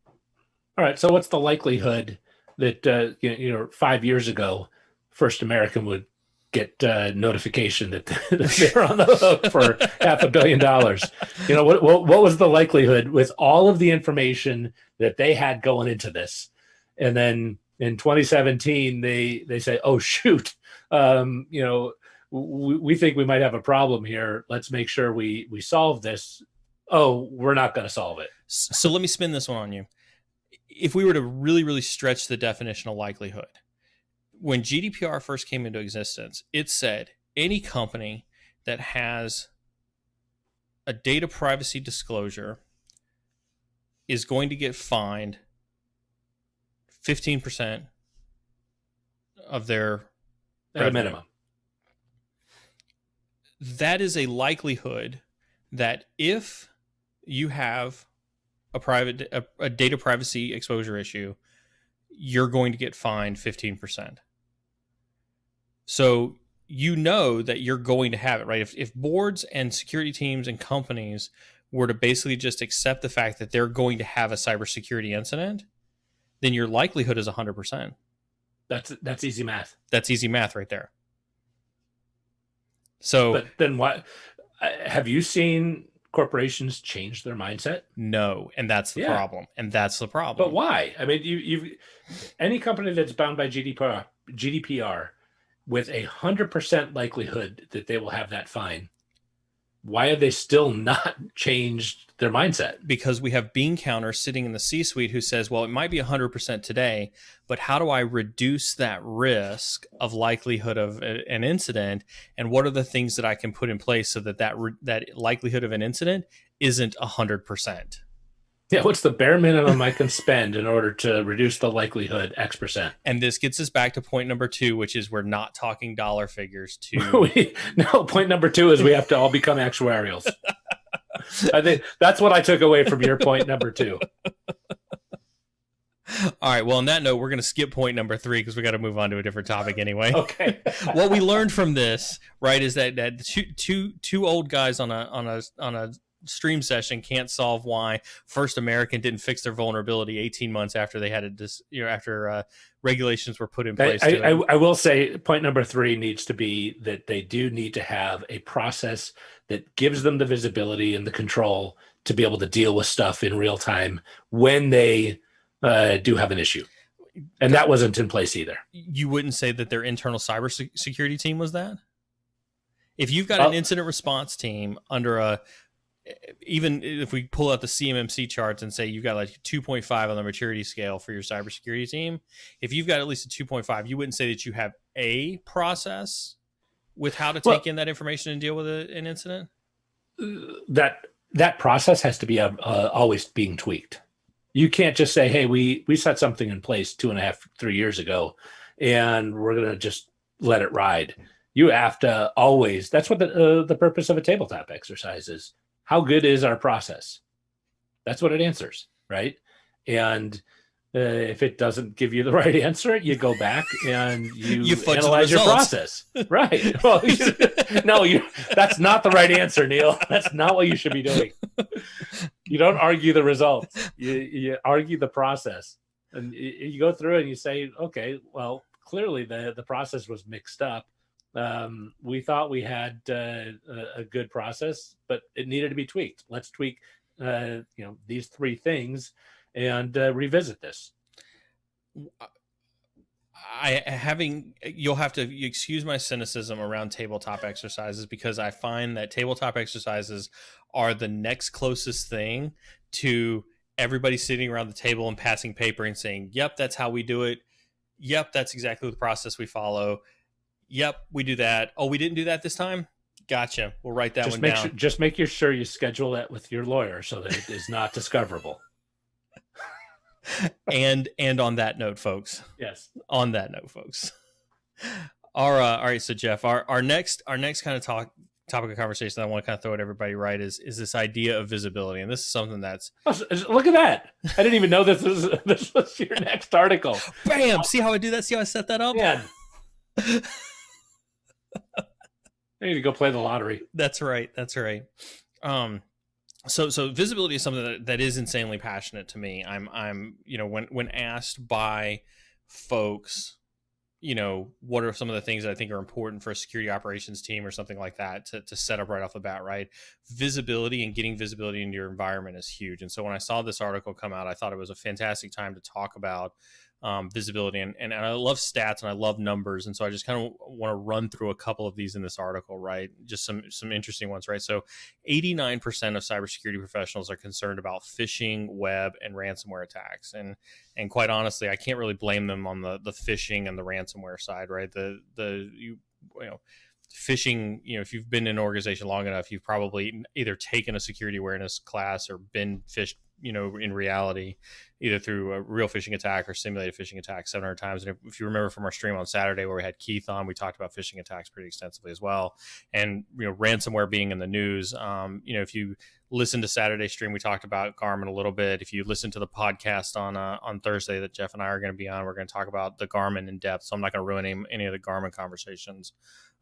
All right. So what's the likelihood that 5 years ago, First American would get notification that they're on the hook for $500 million? What was the likelihood with all of the information that they had going into this? And then in 2017, they say, oh, shoot, we think we might have a problem here. Let's make sure we solve this. Oh, we're not going to solve it. So let me spin this one on you. If we were to really, really stretch the definition of likelihood, when GDPR first came into existence, it said any company that has a data privacy disclosure is going to get fined 15% of their at a minimum. That is a likelihood that if you have a data privacy exposure issue, you're going to get fined 15%. So you know that you're going to have it, right? If boards and security teams and companies were to basically just accept the fact that they're going to have a cybersecurity incident, then your likelihood is 100%. That's easy math. That's easy math right there. So, but then what? Have you seen corporations change their mindset? No, and that's the problem. And that's the problem. But why? I mean, you've any company that's bound by GDPR with 100% likelihood that they will have that fine, why have they still not changed their mindset? Because we have bean counters sitting in the C-suite who says, well, it might be 100% today, but how do I reduce that risk of likelihood of an incident? And what are the things that I can put in place so that likelihood of an incident isn't 100%? Yeah, what's the bare minimum I can spend in order to reduce the likelihood X%? And this gets us back to point number 2, which is we're not talking dollar figures. Point number 2 is we have to all become actuarials. I think that's what I took away from your point number 2. All right. Well, on that note, we're going to skip point number 3 because we got to move on to a different topic anyway. Okay. What we learned from this, right, is that two old guys on a stream session can't solve why First American didn't fix their vulnerability 18 months after they had after regulations were put in place. I will say point number 3 needs to be that they do need to have a process that gives them the visibility and the control to be able to deal with stuff in real time when they do have an issue. And that wasn't in place either. You wouldn't say that their internal cybersecurity team was that? If you've got an incident response team under even if we pull out the CMMC charts and say you've got like 2.5 on the maturity scale for your cybersecurity team, if you've got at least a 2.5, you wouldn't say that you have a process with how to take in that information and deal with an incident? That process has to be always being tweaked. You can't just say, hey, we set something in place 2.5, 3 years ago, and we're going to just let it ride. You have to always, that's what the purpose of a tabletop exercise is. How good is our process? That's what it answers, right? And if it doesn't give you the right answer, you go back and you analyze your process. Right. Well, that's not the right answer, Neil. That's not what you should be doing. You don't argue the results. You argue the process. And you go through and you say, okay, well, clearly the process was mixed up. We thought we had a good process, but it needed to be tweaked. Let's tweak, these 3 things and revisit this. You'll have to excuse my cynicism around tabletop exercises, because I find that tabletop exercises are the next closest thing to everybody sitting around the table and passing paper and saying, yep, that's how we do it. Yep, that's exactly the process we follow. Yep, we do that. Oh, we didn't do that this time? Gotcha. We'll write that one down. Just make sure you schedule that with your lawyer so that it is not discoverable. And on that note, folks. Yes. On that note, folks. All right. So Jeff, our next kind of topic of conversation that I want to kind of throw at everybody, right, is this idea of visibility. And this is something that's... look at that. I didn't even know this was your next article. Bam! See how I do that? See how I set that up? Yeah. I need to go play the lottery. That's right. So visibility is something that is insanely passionate to me. I'm when asked by folks, what are some of the things that I think are important for a security operations team or something like that to set up right off the bat, right? Visibility and getting visibility into your environment is huge. And so when I saw this article come out, I thought it was a fantastic time to talk about visibility. And I love stats and I love numbers. And so I just kind of want to run through a couple of these in this article, right? Just some interesting ones, right? So 89% of cybersecurity professionals are concerned about phishing, web, and ransomware attacks. And quite honestly, I can't really blame them on the phishing and the ransomware side, right? Phishing, if you've been in an organization long enough, you've probably either taken a security awareness class or been phished, in reality, either through a real phishing attack or simulated phishing attack 700 times. And if you remember from our stream on Saturday where we had Keith on, we talked about phishing attacks pretty extensively as well. And, ransomware being in the news, if you listen to Saturday's stream, we talked about Garmin a little bit. If you listen to the podcast on Thursday that Jeff and I are going to be on, we're going to talk about the Garmin in depth. So I'm not going to ruin any of the Garmin conversations.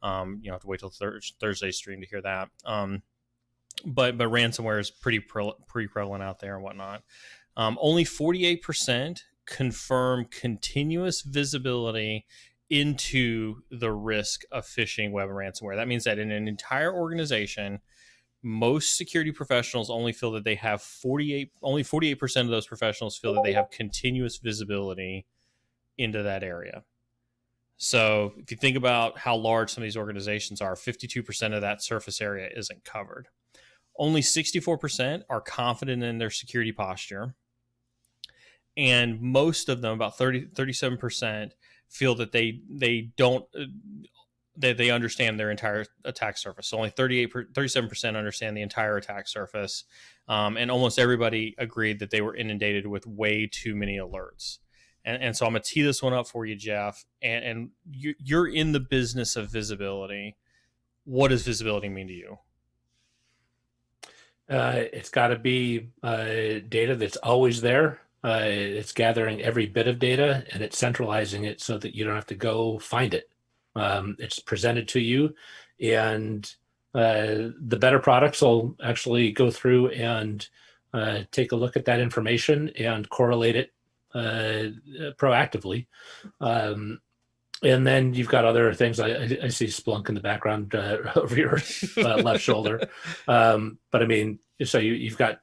You have to wait till Thursday's stream to hear that. But ransomware is pretty prevalent out there and whatnot. Only 48% confirm continuous visibility into the risk of phishing, web, and ransomware. That means that in an entire organization, most security professionals only feel that they have only 48% of those professionals feel that they have continuous visibility into that area. So if you think about how large some of these organizations are, 52% of that surface area isn't covered. Only 64% are confident in their security posture. And most of them, about 37%, feel that they understand their entire attack surface. So only 37% understand the entire attack surface. And almost everybody agreed that they were inundated with way too many alerts. And so I'm going to tee this one up for you, Jeff. And you're in the business of visibility. What does visibility mean to you? It's got to be data that's always there. It's gathering every bit of data and it's centralizing it so that you don't have to go find it. It's presented to you, and The better products will actually go through and take a look at that information and correlate it proactively. And then you've got other things. I see Splunk in the background over your left shoulder. But I mean, so you've got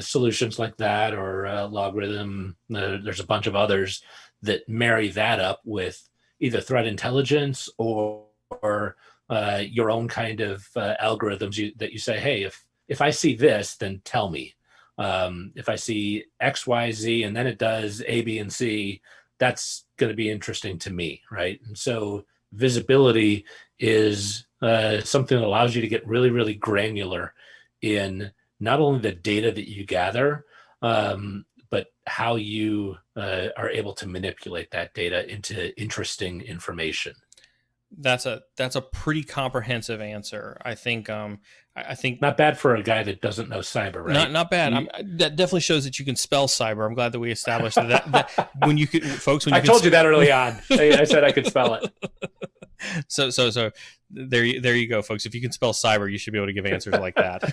solutions like that, or Logarithm. There's a bunch of others that marry that up with either threat intelligence or your own kind of algorithms that you say, hey, if I see this, then tell me. If I see X, Y, Z, and then it does A, B, and C, that's going to be interesting to me, right? And so visibility is something that allows you to get really, really granular in not only the data that you gather, but how you are able to manipulate that data into interesting information. That's a pretty comprehensive answer. I think Not bad for a guy that doesn't know cyber, right? not bad. That definitely shows that you can spell cyber. I'm glad that we established that when you could, folks. When you I told you that early on. I said I could spell it. So there you go, folks. If you can spell cyber, you should be able to give answers like that.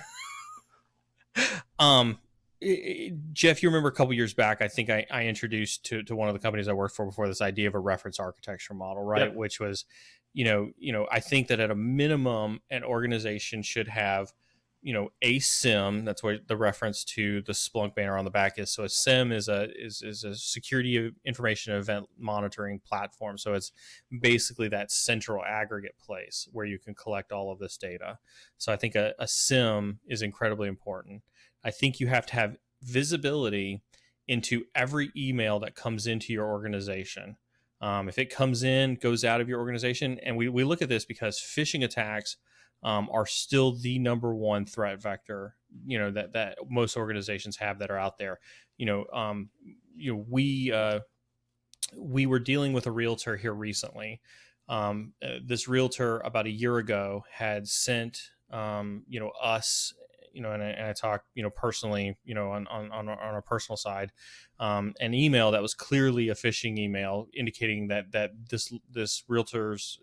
Jeff, you remember a couple years back, I think I introduced to one of the companies I worked for before this idea of a reference architecture model, right? Yep. Which was, I think that at a minimum, an organization should have, a SIM. That's where the reference to the Splunk banner on the back is. So a SIM is a security information event monitoring platform. So it's basically that central aggregate place where you can collect all of this data. So I think a SIM is incredibly important. I think you have to have visibility into every email that comes into your organization. If it comes in, goes out of your organization, and we look at this because phishing attacks are still the number one threat vector, that most organizations have that are out there. We were dealing with a realtor here recently. This realtor about a year ago had sent, us, and I talked, personally, on our personal side, an email that was clearly a phishing email indicating that this realtor's,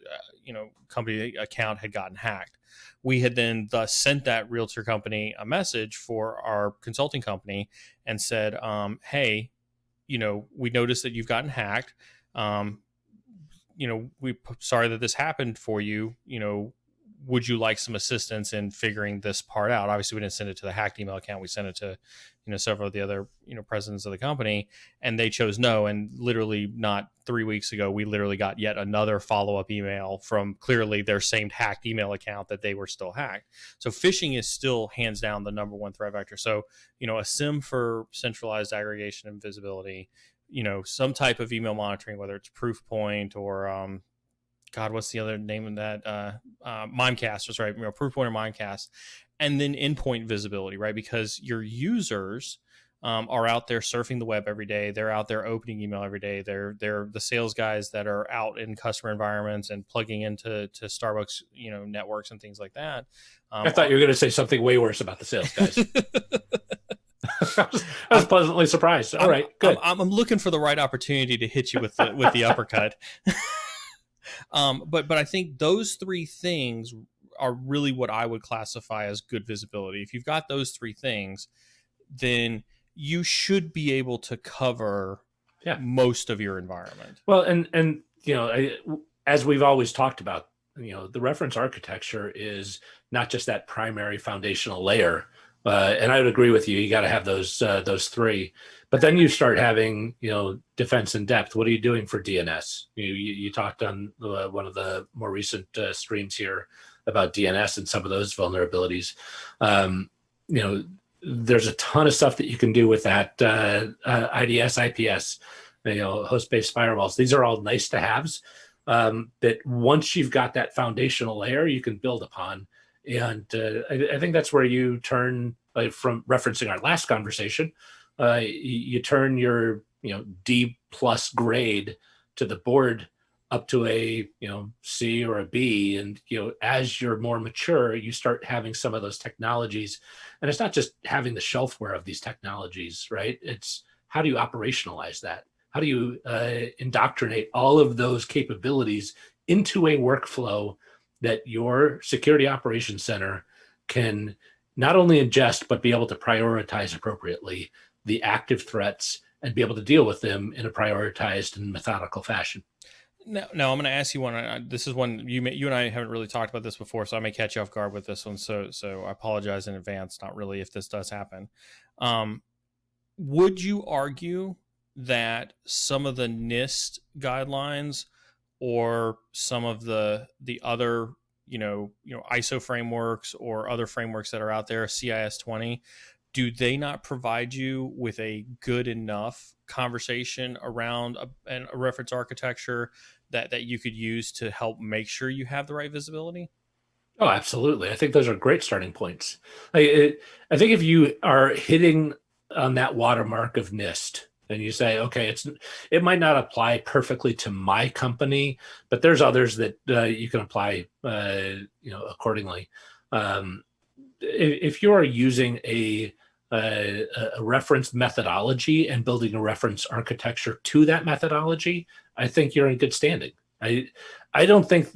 company account had gotten hacked. We had then thus sent that realtor company a message for our consulting company and said, hey, we noticed that you've gotten hacked. We sorry that this happened for you. Would you like some assistance in figuring this part out? Obviously, we didn't send it to the hacked email account. We sent it to, several of the other, presidents of the company, and they chose no. And literally not 3 weeks ago, we literally got yet another follow-up email from clearly their same hacked email account that they were still hacked. So phishing is still hands down the number one threat vector. So, a SIM for centralized aggregation and visibility, some type of email monitoring, whether it's Proofpoint or, God, what's the other name of that? Mimecast was right. Proofpoint or Mimecast, and then endpoint visibility, right? Because your users are out there surfing the web every day. They're out there opening email every day. They're the sales guys that are out in customer environments and plugging into Starbucks, networks and things like that. I thought you were going to say something way worse about the sales guys. I was pleasantly surprised. All right, good. I'm looking for the right opportunity to hit you with the uppercut. But I think those three things are really what I would classify as good visibility. If you've got those three things, then you should be able to cover most of your environment. Well, and as we've always talked about, the reference architecture is not just that primary foundational layer. And I would agree with you. You got to have those three. But then you start having, defense in depth. What are you doing for DNS? You talked on one of the more recent streams here about DNS and some of those vulnerabilities. There's a ton of stuff that you can do with that IDS, IPS, host-based firewalls. These are all nice to haves that once you've got that foundational layer, you can build upon. And I think that's where you turn, from referencing our last conversation, you turn your D+ grade to the board up to a C or a B, and as you're more mature, you start having some of those technologies. And it's not just having the shelfware of these technologies, right? It's how do you operationalize that? How do you indoctrinate all of those capabilities into a workflow that your security operations center can not only ingest, but be able to prioritize appropriately the active threats and be able to deal with them in a prioritized and methodical fashion. Now, I'm going to ask you one. This is one you and I haven't really talked about this before, so I may catch you off guard with this one. So I apologize in advance. Not really if this does happen. Would you argue that some of the NIST guidelines or some of the other ISO frameworks or other frameworks that are out there, CIS 20, do they not provide you with a good enough conversation around a reference architecture that you could use to help make sure you have the right visibility? Oh, absolutely. I think those are great starting points. I think if you are hitting on that watermark of NIST and you say, okay, it might not apply perfectly to my company, but there's others that you can apply, accordingly. If you are using a reference methodology and building a reference architecture to that methodology, I think you're in good standing. I don't think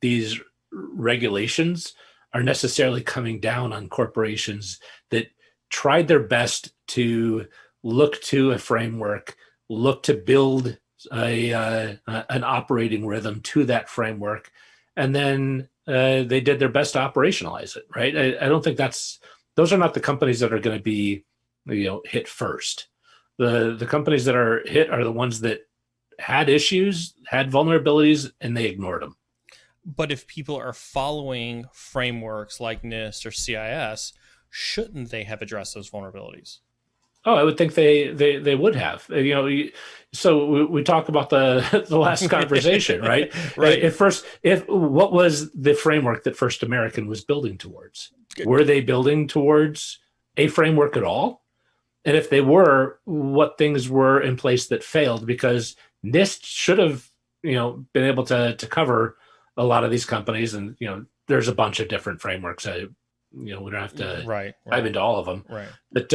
these regulations are necessarily coming down on corporations that tried their best to look to a framework, look to build an operating rhythm to that framework, and then they did their best to operationalize it, right? I don't think those are not the companies that are going to be hit first. The companies that are hit are the ones that had issues, had vulnerabilities, and they ignored them. But if people are following frameworks like NIST or CIS, shouldn't they have addressed those vulnerabilities? Oh, I would think they would have. So we talk about the last conversation, right? Right. What was the framework that First American was building towards? Were they building towards a framework at all? And if they were, what things were in place that failed? Because NIST should have, been able to cover a lot of these companies, and there's a bunch of different frameworks. We don't have to dive into all of them, right? But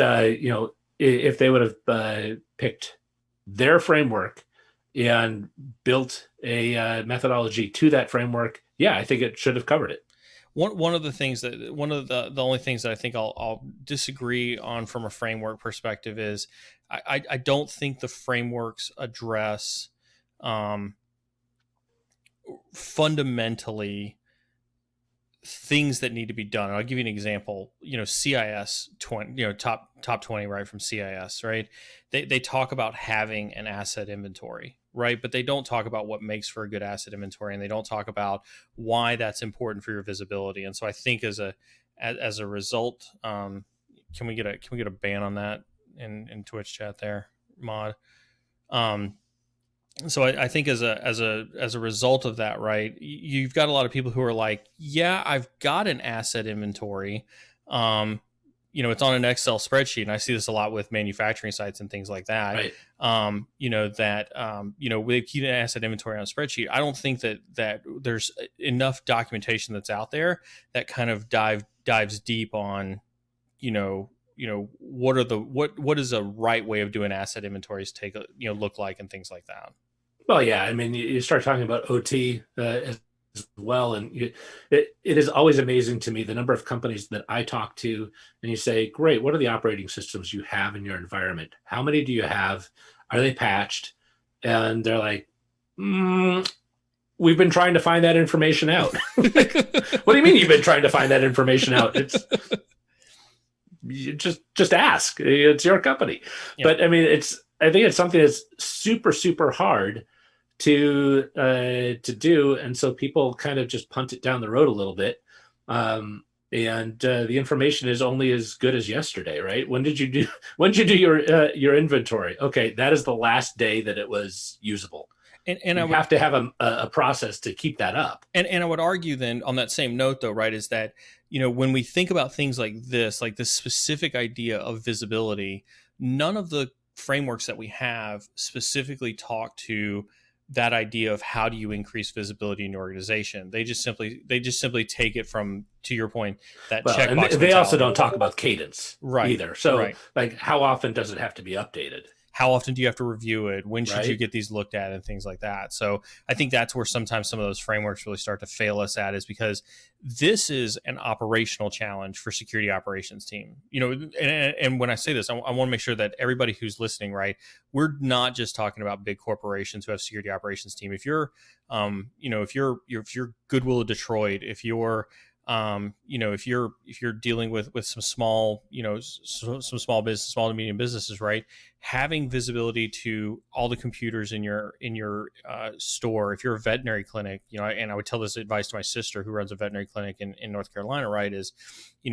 if they would have picked their framework and built a methodology to that framework, yeah, I think it should have covered it. One of the only things that I think I'll disagree on from a framework perspective is I don't think the frameworks address fundamentally things that need to be done. And I'll give you an example. CIS 20, top 20, right, from CIS, right? They talk about having an asset inventory, right? But they don't talk about what makes for a good asset inventory, and they don't talk about why that's important for your visibility. And so I think as a result, can we get a ban on that in Twitch chat there, Mod? So I think as a result of that, right, you've got a lot of people who are like, yeah, I've got an asset inventory. It's on an Excel spreadsheet, and I see this a lot with manufacturing sites and things like that. Right. We keep an asset inventory on a spreadsheet. I don't think that there's enough documentation that's out there that kind of dives deep on, what is a right way of doing asset inventories look like and things like that. Well, yeah, I mean, you start talking about OT as well, and it is always amazing to me the number of companies that I talk to, and you say, great, what are the operating systems you have in your environment? How many do you have? Are they patched? And they're like, we've been trying to find that information out. Like, what do you mean you've been trying to find that information out? You just ask. It's your company. Yeah. But I mean, I think it's something that's super, super hard to do, and so people kind of just punt it down the road a little bit. And the information is only as good as yesterday, right? When did you do your inventory? Okay, that is the last day that it was usable. And I would have to have a process to keep that up. And I would argue then on that same note, though, right, is that when we think about things like this specific idea of visibility, none of the frameworks that we have specifically talk to that idea of how do you increase visibility in your organization. They just simply take it from, to your point, that checkbox mentality. They also don't talk about cadence, right, either. So right. Like, how often does it have to be updated? How often do you have to review it? When should you Right. get these looked at, and things like that. So I think that's where sometimes some of those frameworks really start to fail us at, is because this is an operational challenge for security operations team. And when I say this, I want to make sure that everybody who's listening, right, we're not just talking about big corporations who have security operations team. If you're, if you're Goodwill of Detroit, if you're if you're dealing with some small, some small business, small to medium businesses, right, having visibility to all the computers in your store. If you're a veterinary clinic, and I would tell this advice to my sister who runs a veterinary clinic in North Carolina, right, is,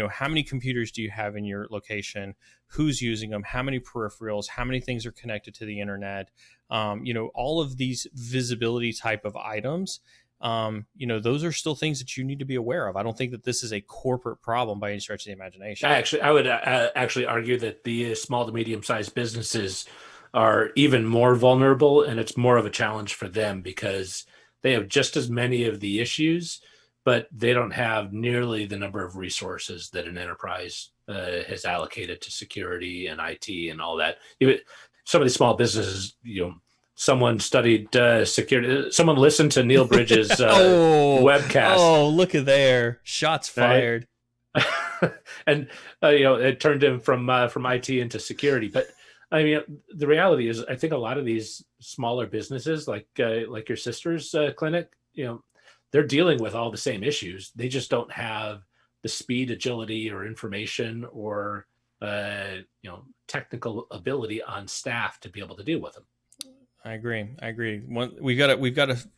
how many computers do you have in your location? Who's using them? How many peripherals? How many things are connected to the internet? All of these visibility type of items. Those are still things that you need to be aware of. I don't think that this is a corporate problem by any stretch of the imagination. I would actually argue that the small to medium-sized businesses are even more vulnerable, and it's more of a challenge for them because they have just as many of the issues, but they don't have nearly the number of resources that an enterprise has allocated to security and IT and all that. Even some of these small businesses, someone studied security. Someone listened to Neil Bridges' webcast. Oh, look at there! Shots fired. Right? And it turned him from IT into security. But I mean, the reality is, I think a lot of these smaller businesses, like your sister's clinic, they're dealing with all the same issues. They just don't have the speed, agility, or information, or technical ability on staff to be able to deal with them. I agree.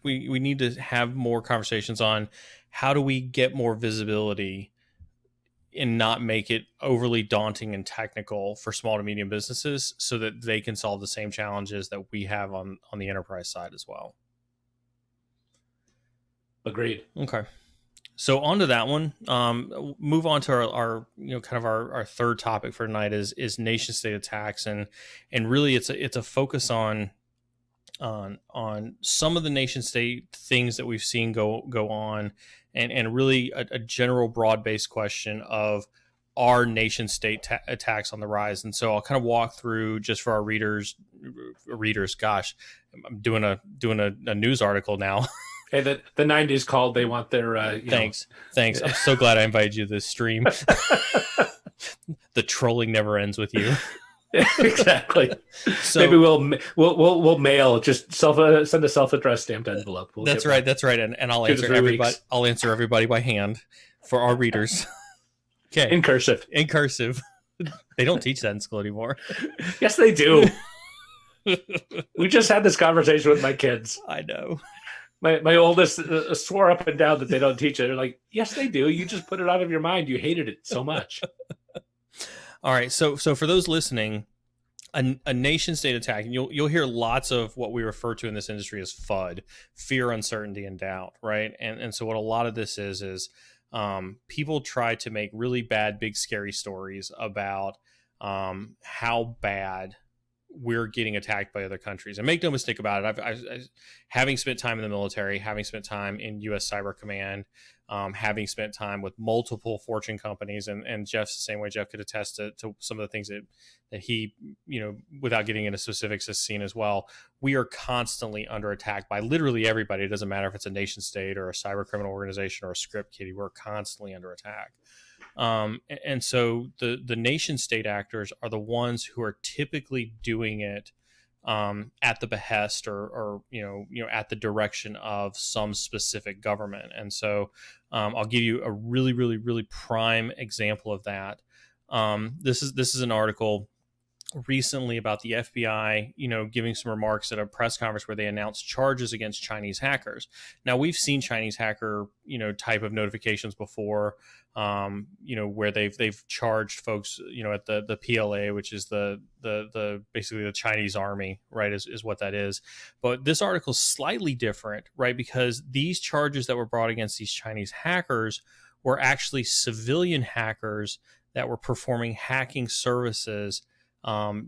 We need to have more conversations on how do we get more visibility and not make it overly daunting and technical for small to medium businesses, so that they can solve the same challenges that we have on the enterprise side as well. Agreed. Okay. So on to that one. Move on to our third topic for tonight is nation state attacks, and really it's a focus on some of the nation state things that we've seen go on, and really a general broad based question of, are nation state attacks on the rise? And so I'll kind of walk through, just for our readers. Gosh, I'm doing a news article now. Hey, the 90s called. They want their thanks. I'm so glad I invited you to this stream. The trolling never ends with you. Exactly. So maybe we'll mail, just send a self-addressed stamped envelope. That's right. And I'll answer everybody. Weeks. I'll answer everybody by hand for our readers. Okay. In cursive. They don't teach that in school anymore. Yes, they do. We just had this conversation with my kids. I know. My oldest swore up and down that they don't teach it. They're like, yes, they do. You just put it out of your mind. You hated it so much. All right, so for those listening, a nation state attack, and you'll hear lots of what we refer to in this industry as FUD, fear, uncertainty, and doubt, right? And so what a lot of this is people try to make really bad, big, scary stories about how bad we're getting attacked by other countries. And make no mistake about it, I having spent time in the military, having spent time in U.S. Cyber Command, having spent time with multiple Fortune companies, and Jeff's the same way. Jeff could attest to some of the things that he, without getting into specifics, has seen as well. We are constantly under attack by literally everybody. It doesn't matter if it's a nation state or a cyber criminal organization or a script kiddie. We're constantly under attack. And so the nation state actors are the ones who are typically doing it at the behest or at the direction of some specific government. And so I'll give you a really, really, really prime example of that. This is an article recently about the FBI, giving some remarks at a press conference where they announced charges against Chinese hackers. Now, we've seen Chinese hacker, type of notifications before, where they've charged folks, at the PLA, which is the basically the Chinese army, right, is what that is. But this article is slightly different, right, because these charges that were brought against these Chinese hackers were actually civilian hackers that were performing hacking services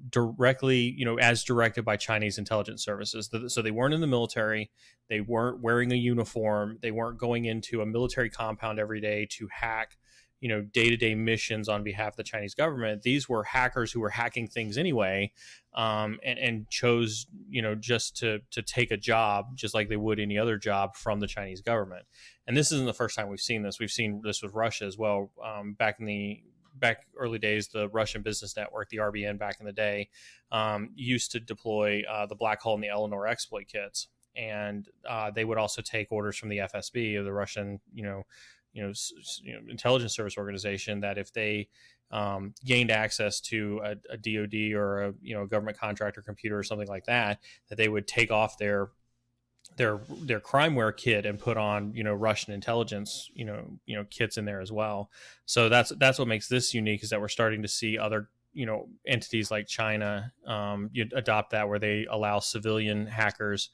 directly, as directed by Chinese intelligence services. So they weren't in the military, they weren't wearing a uniform, they weren't going into a military compound every day to hack day-to-day missions on behalf of the Chinese government. These were hackers who were hacking things anyway, and chose, just to take a job just like they would any other job from the Chinese government. And this isn't the first time we've seen this. We've seen this with Russia as well. Back early days, the Russian Business Network, the RBN back in the day, used to deploy the Black Hole and the Eleanor exploit kits. And they would also take orders from the FSB, of the Russian, intelligence service organization, that if they gained access to a DoD or a government contractor computer or something like that, that they would take off their crimeware kit and put on Russian intelligence kits in there as well. So that's what makes this unique, is that we're starting to see other entities like China adopt that, where they allow civilian hackers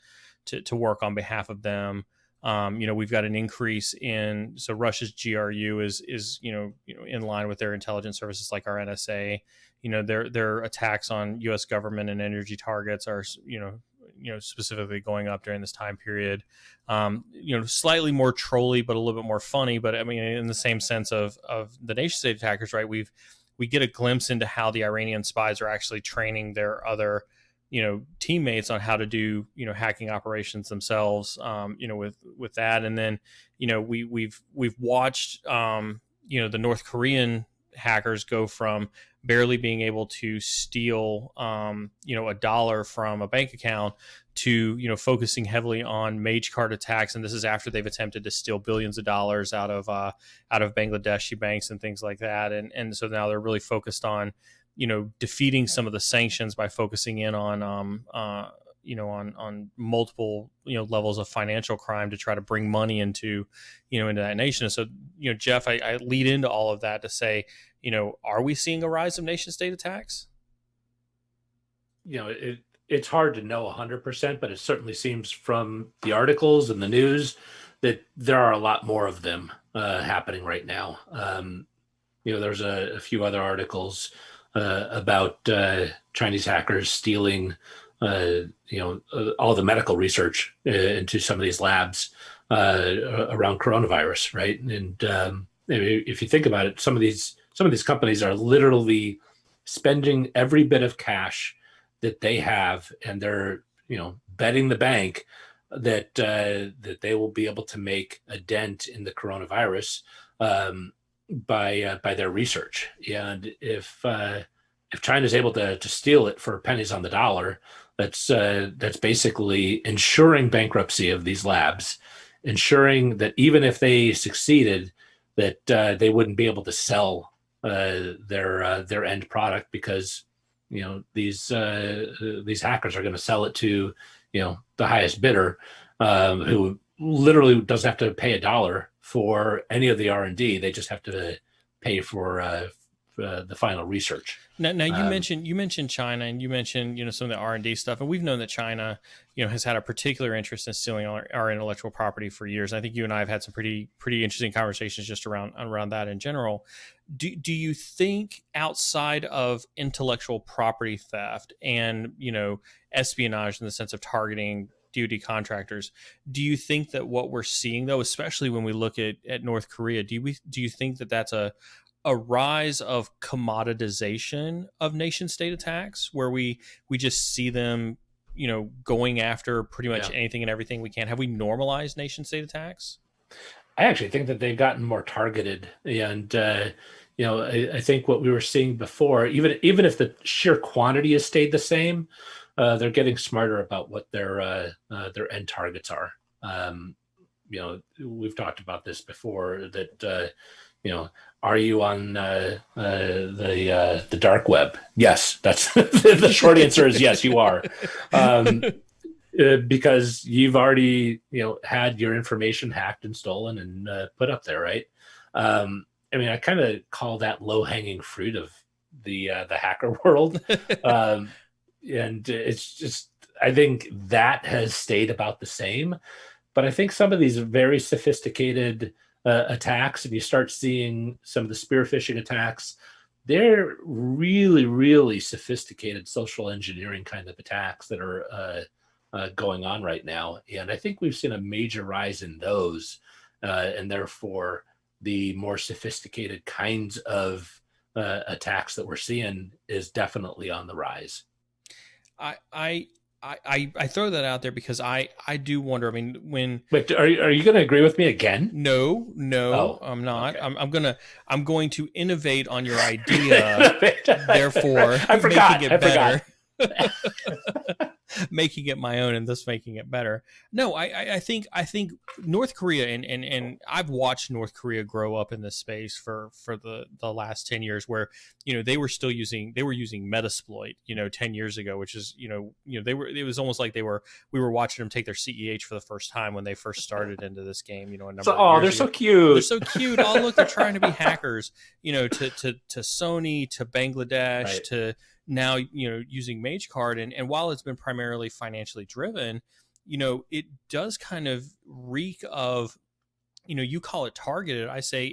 to work on behalf of them. We've got an increase in, so Russia's GRU is in line with their intelligence services like our NSA. Their attacks on U.S. government and energy targets are specifically going up during this time period. Slightly more trolly, but a little bit more funny. But I mean, in the same sense of the nation state attackers, right? We get a glimpse into how the Iranian spies are actually training their other teammates on how to do hacking operations themselves, with that. And then we've watched the North Korean hackers go from barely being able to steal $1 from a bank account to focusing heavily on mage card attacks. And this is after they've attempted to steal billions of dollars out of Bangladeshi banks and things like that. And so now they're really focused on defeating some of the sanctions by focusing in on multiple levels of financial crime to try to bring money into that nation. So Jeff, I lead into all of that to say, are we seeing a rise of nation state attacks? It's hard to know 100%, but it certainly seems from the articles and the news that there are a lot more of them happening right now. There's a few other articles about Chinese hackers stealing, all the medical research into some of these labs around coronavirus, right? And if you think about it, some of these companies are literally spending every bit of cash that they have, and they're betting the bank that they will be able to make a dent in the coronavirus by their research. And if China's able to steal it for pennies on the dollar, that's basically ensuring bankruptcy of these labs, ensuring that even if they succeeded, that they wouldn't be able to sell their end product, because these hackers are going to sell it to the highest bidder, who literally doesn't have to pay $1 for any of the R&D. They just have to pay for the final research. Now you mentioned China, and you mentioned some of the R&D stuff, and we've known that China has had a particular interest in stealing our intellectual property for years. I think you and I have had some pretty interesting conversations just around that in general. Do you think, outside of intellectual property theft and espionage in the sense of targeting DoD contractors, do you think that what we're seeing, though, especially when we look at North Korea, do you think that that's a rise of commoditization of nation state attacks, where we just see them going after pretty much anything and everything we can? Have we normalized nation state attacks? I actually think that they've gotten more targeted, and I think what we were seeing before, even if the sheer quantity has stayed the same, they're getting smarter about what their end targets are. We've talked about this before, that are you on the dark web? Yes, that's the short answer is yes, you are. Because you've already had your information hacked and stolen and put up there, right? I kind of call that low-hanging fruit of the hacker world. And it's just, I think that has stayed about the same. But I think some of these very sophisticated attacks, and you start seeing some of the spear phishing attacks, they're really, really sophisticated social engineering kind of attacks that are going on right now. And I think we've seen a major rise in those. And therefore, the more sophisticated kinds of attacks that we're seeing is definitely on the rise. I throw that out there because I do wonder. I mean, when But are you going to agree with me again? no, Oh, I'm not. okay. I'm going to innovate on your idea, therefore I making forgot. it I better. forgot. Making it my own and thus making it better. No, I think North Korea and I've watched North Korea grow up in this space for the last 10 years, where they were using Metasploit 10 years ago, which is it was almost like we were watching them take their CEH for the first time when they first started into this game a number of years they're ago. so cute. They're so cute. Oh, look, they're trying to be hackers, to Sony, to Bangladesh, Right. to now using Mage Card, and while it's been primarily financially driven, it does kind of reek of, you call it targeted. I say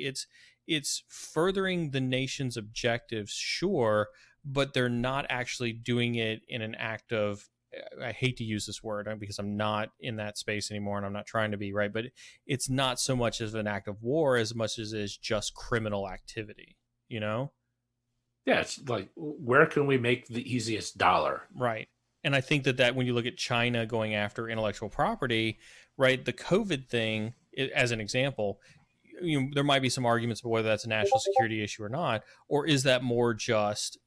it's furthering the nation's objectives, sure, but they're not actually doing it in an act of, I hate to use this word because I'm not in that space anymore and I'm not trying to be, right, but it's not so much as an act of war as much as it is just criminal activity. Yeah, it's like, where can we make the easiest dollar? Right. And I think that when you look at China going after intellectual property, right, the COVID thing, as an example, there might be some arguments about whether that's a national security issue or not, or is that more just,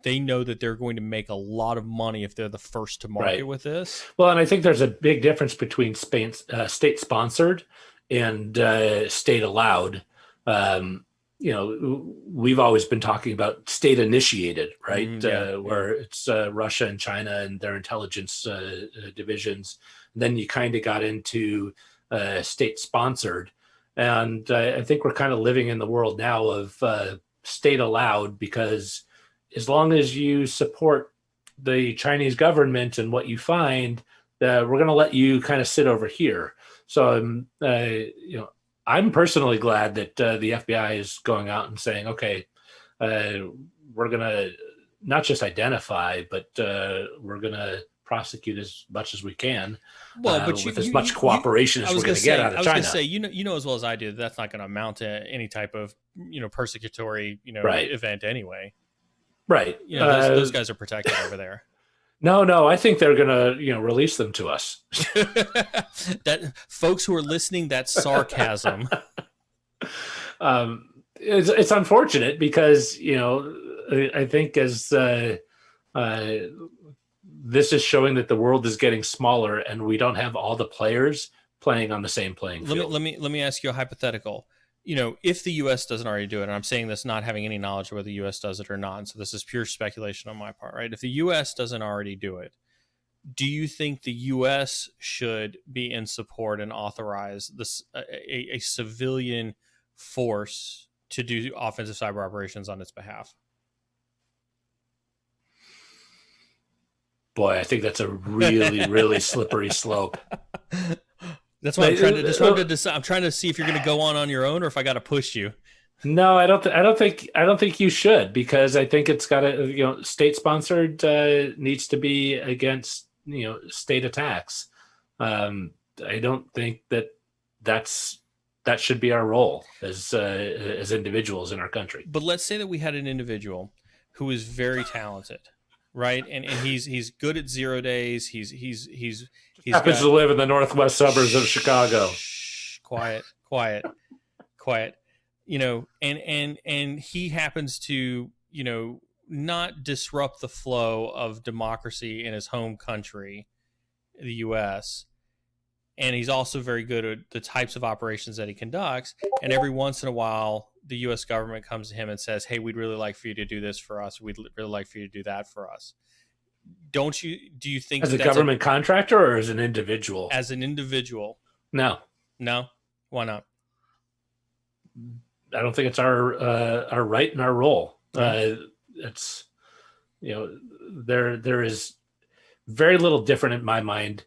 they know that they're going to make a lot of money if they're the first to market with this? Well, and I think there's a big difference between state-sponsored and state-allowed. We've always been talking about state-initiated, right? Where it's Russia and China and their intelligence divisions. And then you kind of got into state-sponsored. And I think we're kind of living in the world now of state-allowed, because as long as you support the Chinese government and what you find, we're going to let you kind of sit over here. So, I'm personally glad that the FBI is going out and saying, okay, we're going to not just identify, but we're going to prosecute as much as we can. Well, but with as much cooperation as we're going to get out of China. I was going to say, as well as I do, that's not going to amount to any type of, persecutory, event anyway. Right. Those guys are protected over there. No, I think they're going to, release them to us. That folks who are listening, that's sarcasm. It's unfortunate because, I think as this is showing that the world is getting smaller and we don't have all the players playing on the same playing field. Let me ask you a hypothetical. If the U.S. doesn't already do it, and I'm saying this not having any knowledge of whether the U.S. does it or not, so this is pure speculation on my part, right? If the U.S. doesn't already do it, do you think the U.S. should be in support and authorize this a civilian force to do offensive cyber operations on its behalf? Boy, I think that's a really, really slippery slope. That's why I'm trying to decide. I'm trying to see if you're going to go on your own or if I got to push you. No, I don't think you should, because I think it's got to, state sponsored needs to be against, state attacks. I don't think that should be our role as individuals in our country. But let's say that we had an individual who is very talented, right? And he's good at 0 days. He's happens to live in the northwest suburbs of Chicago. Quiet. And he happens to, not disrupt the flow of democracy in his home country, the U.S. And he's also very good at the types of operations that he conducts. And every once in a while, the U.S. government comes to him and says, hey, we'd really like for you to do this for us. We'd really like for you to do that for us. Do you think as a government contractor or as an individual? As an individual. No. Why not? I don't think it's our right and our role. It's, there is very little different in my mind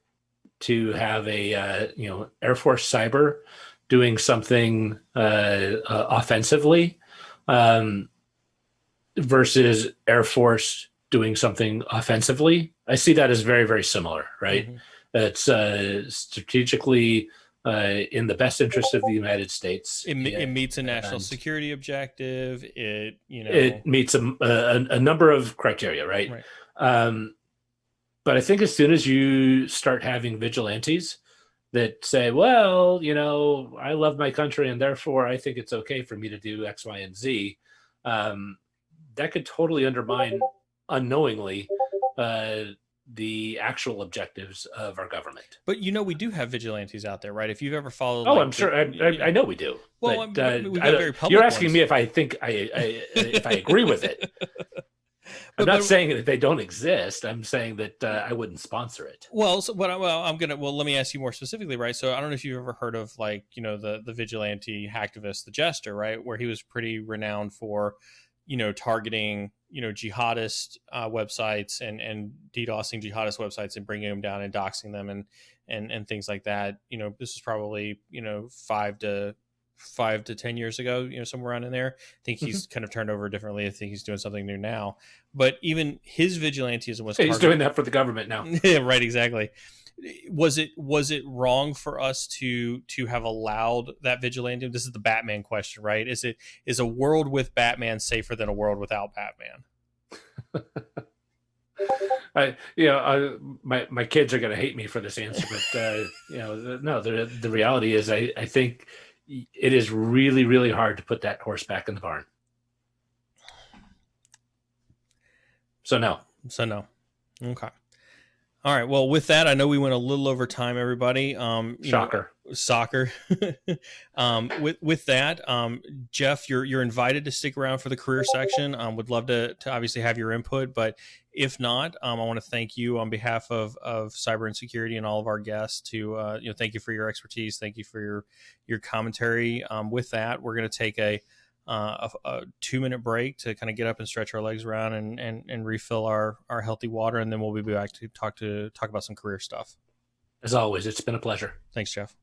to have a Air Force cyber doing something offensively versus Air Force doing something offensively. I see that as very, very similar, right? Mm-hmm. It's strategically in the best interest of the United States. It meets a national And security objective. It, you know, it meets a number of criteria, right? right. Um, but I think as soon as you start having vigilantes that say, well, I love my country and therefore I think it's okay for me to do X, Y, and Z, um, that could totally undermine unknowingly uh, the actual objectives of our government. But we do have vigilantes out there, right? If you've ever followed, Oh, like I'm sure. I know we do, well, but but we've I got don't, very you're public asking ones. me if I think if I agree with it. I'm but not saying that they don't exist. I'm saying that I wouldn't sponsor it. well, so I'm gonna let me ask you more specifically, right? So I don't know if you've ever heard of, like, the vigilante hacktivist, the Jester, right, where he was pretty renowned for targeting jihadist websites and DDoSing jihadist websites and bringing them down and doxing them and things like that. This is probably 5 to 10 years ago, somewhere around in there. I think he's kind of turned over differently. I think he's doing something new now. But even his vigilantism was He's doing that for the government now. Yeah, right, exactly. Was it wrong for us to have allowed that vigilante? This is the Batman question, right? Is a world with Batman safer than a world without Batman? My kids are going to hate me for this answer, but no. The reality is, I think it is really, really hard to put that horse back in the barn. So no. Okay. All right. Well, with that, I know we went a little over time, everybody. Shocker. Soccer. With that, Jeff, you're invited to stick around for the career section. Would love to obviously have your input, but if not, I want to thank you on behalf of Cyber Insecurity and all of our guests to thank you for your expertise. Thank you for your commentary. With that, we're going to take a 2-minute break to kind of get up and stretch our legs around and refill our healthy water, and then we'll be back to talk about some career stuff. As always, it's been a pleasure. Thanks, Jeff.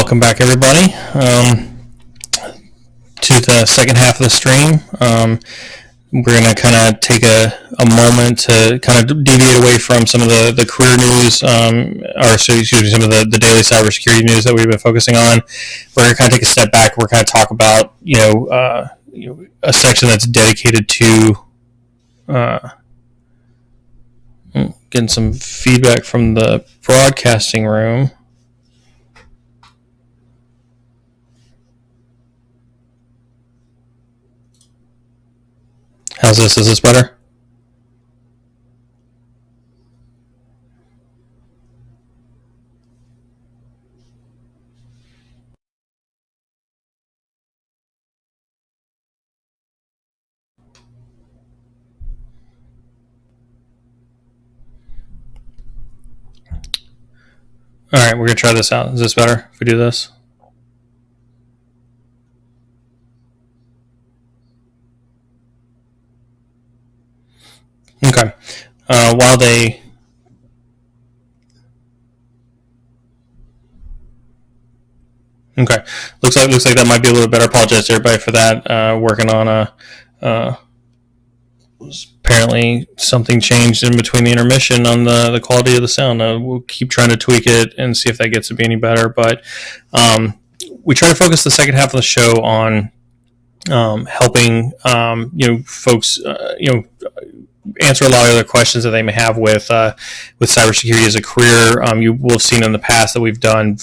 welcome back, everybody, to the second half of the stream. We're going to kind of take a moment to kind of deviate away from some of the career news, some of the daily cybersecurity news that we've been focusing on. We're going to kind of take a step back. We're going to talk about, a section that's dedicated to getting some feedback from the broadcasting room. How's this? Is this better? All right, we're going to try this out. Is this better if we do this? Okay. While they... Okay. Looks like that might be a little better. Apologize to everybody for that. Working on apparently something changed in between the intermission on the quality of the sound. We'll keep trying to tweak it and see if that gets to be any better. But we try to focus the second half of the show on helping folks answer a lot of other questions that they may have with cybersecurity as a career. You will have seen in the past that we've tried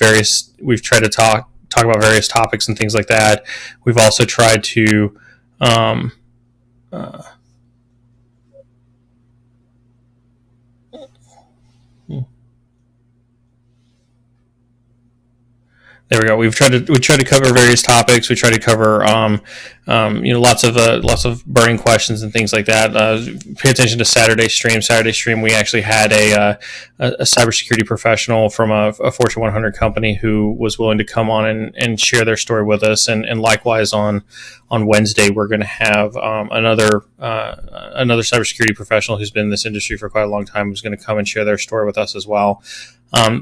to talk about various topics and things like that. We've also tried to there we go. We tried to cover various topics. We tried to cover lots of burning questions and things like that. Pay attention to Saturday's stream. Saturday's stream, we actually had a cybersecurity professional from a Fortune 100 company who was willing to come on and share their story with us. And likewise on Wednesday, we're going to have another cybersecurity professional who's been in this industry for quite a long time who's going to come and share their story with us as well.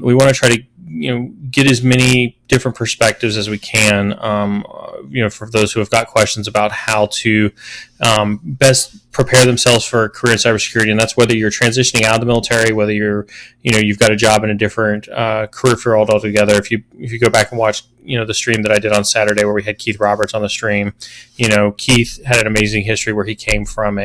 We want to try to get as many different perspectives as we can, for those who have got questions about how to best prepare themselves for a career in cybersecurity. And that's whether you're transitioning out of the military, whether you've got a job in a different career field altogether. If you go back and watch the stream that I did on Saturday where we had Keith Roberts on the stream, Keith had an amazing history where he came from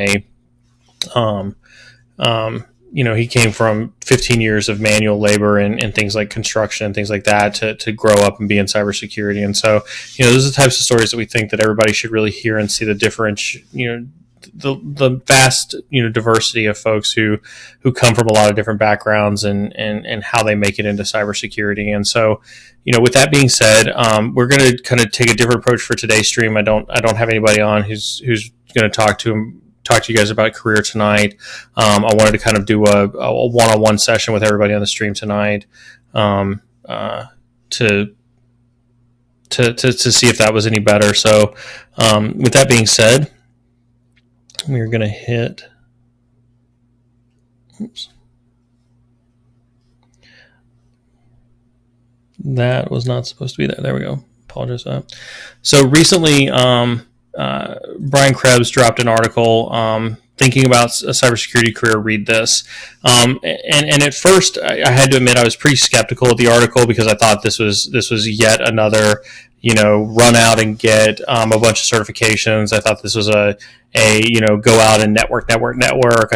he came from 15 years of manual labor and things like construction and things like that to grow up and be in cybersecurity. And so, those are the types of stories that we think that everybody should really hear and see the difference, the vast, diversity of folks who come from a lot of different backgrounds and how they make it into cybersecurity. And so, with that being said, we're going to kind of take a different approach for today's stream. I don't have anybody on who's going to talk to you guys about career tonight. I wanted to kind of do a one-on-one session with everybody on the stream tonight to see if that was any better. So with that being said, we're going to hit. Oops. That was not supposed to be there. There we go. Apologize for that. So recently, Brian Krebs dropped an article thinking about a cybersecurity career. Read this. And at first, I had to admit I was pretty skeptical of the article because I thought this was yet another run out and get a bunch of certifications. I thought this was a go out and network. I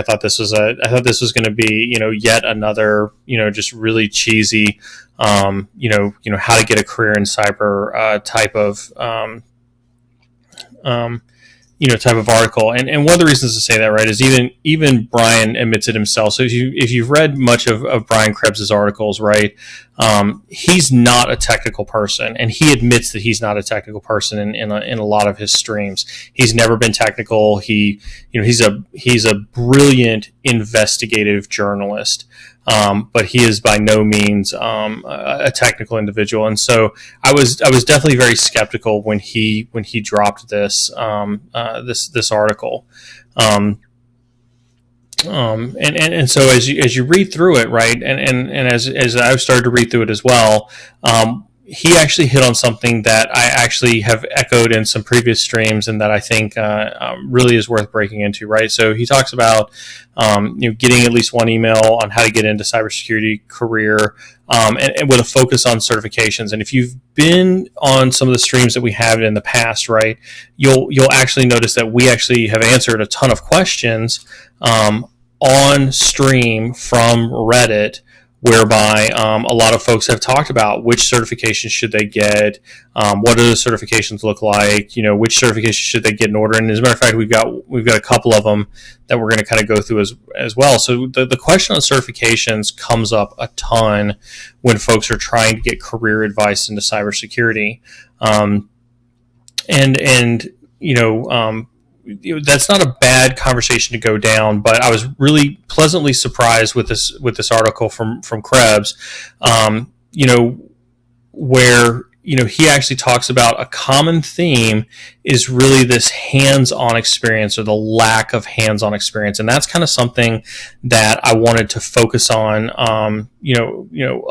thought this was going to be yet another just really cheesy how to get a career in cyber type of type of article. And one of the reasons to say that, right, is even Brian admits it himself. So if you've read much of Brian Krebs's articles, right, he's not a technical person, and he admits that he's not a technical person in a lot of his streams. He's never been technical. He's a brilliant investigative journalist. But he is by no means a technical individual, and so I was definitely very skeptical when he dropped this this article, and so as you read through it, right, and as I've started to read through it as well, he actually hit on something that I actually have echoed in some previous streams, and that I think really is worth breaking into. Right, so he talks about getting at least one email on how to get into cybersecurity career, and with a focus on certifications. And if you've been on some of the streams that we have in the past, right, you'll actually notice that we actually have answered a ton of questions on stream from Reddit, whereby a lot of folks have talked about which certifications should they get, what do the certifications look like, which certifications should they get in order. And as a matter of fact, we've got a couple of them that we're going to kind of go through as well. So the question on certifications comes up a ton when folks are trying to get career advice into cybersecurity, and that's not a bad conversation to go down, but I was really pleasantly surprised with this article from Krebs, where he actually talks about a common theme is really this hands-on experience, or the lack of hands-on experience, and that's kind of something that I wanted to focus on, a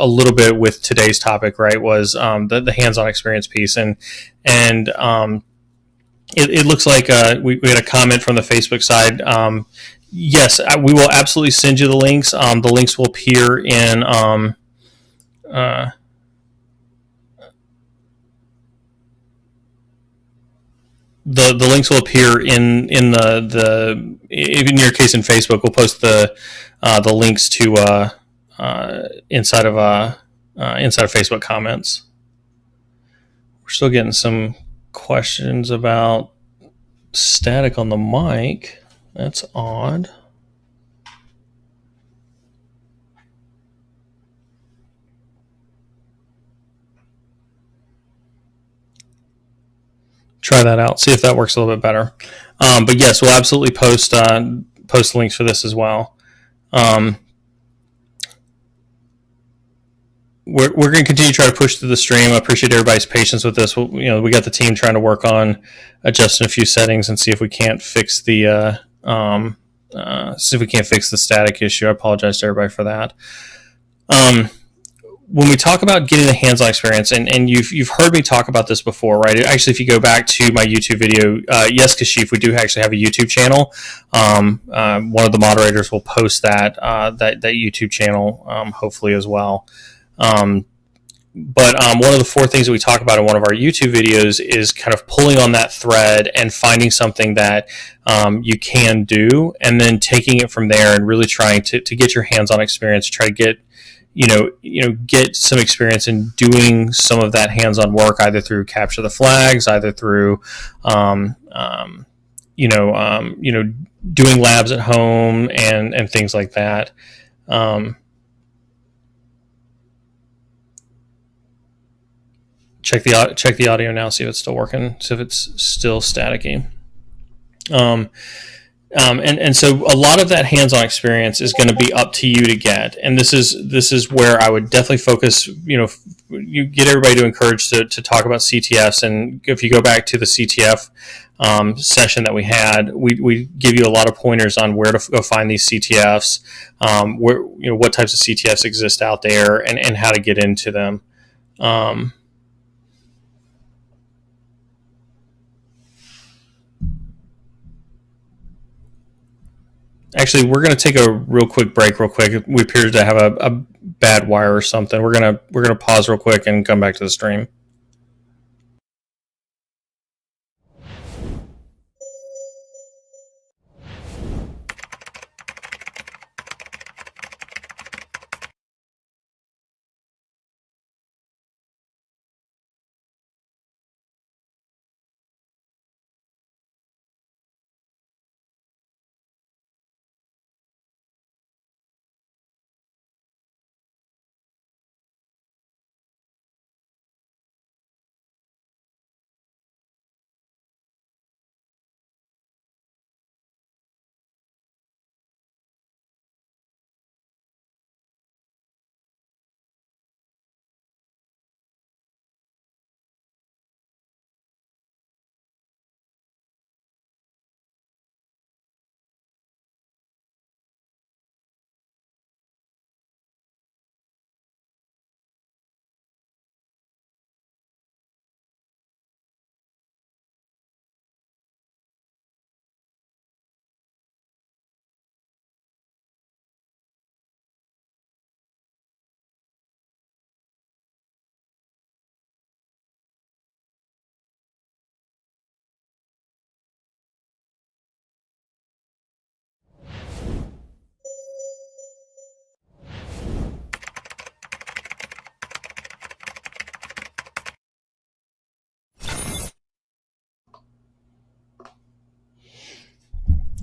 little bit with today's topic, right? Was the hands-on experience piece, and it looks like we had a comment from the Facebook side. Yes, we will absolutely send you the links. The links will appear in the links will appear in the in your case in Facebook. We'll post the links to inside of Facebook comments. We're still getting some questions about static on the mic. That's odd. Try that out. See if that works a little bit better. But yes, we'll absolutely post links for this as well. We're going to continue to try to push through the stream. I appreciate everybody's patience with this. We got the team trying to work on adjusting a few settings and see if we can't fix the static issue. I apologize to everybody for that. When we talk about getting the hands-on experience, and you've heard me talk about this before, right? Actually, if you go back to my YouTube video, yes, Kashif, we do actually have a YouTube channel. One of the moderators will post that YouTube channel, hopefully as well. But one of the 4 things that we talk about in one of our YouTube videos is kind of pulling on that thread and finding something that you can do, and then taking it from there and really trying to get your hands-on experience, try to get get some experience in doing some of that hands-on work, either through capture the flags, either through doing labs at home and things like that. Check the audio now, see if it's still working, see if it's still staticky. And so a lot of that hands-on experience is going to be up to you to get, and this is where I would definitely focus. You get everybody to encourage to talk about CTFs, and if you go back to the CTF session that we had, we give you a lot of pointers on where to go find these CTFs, where what types of CTFs exist out there, and how to get into them. Actually, we're going to take a real quick break. We appear to have a bad wire or something. We're gonna pause real quick and come back to the stream.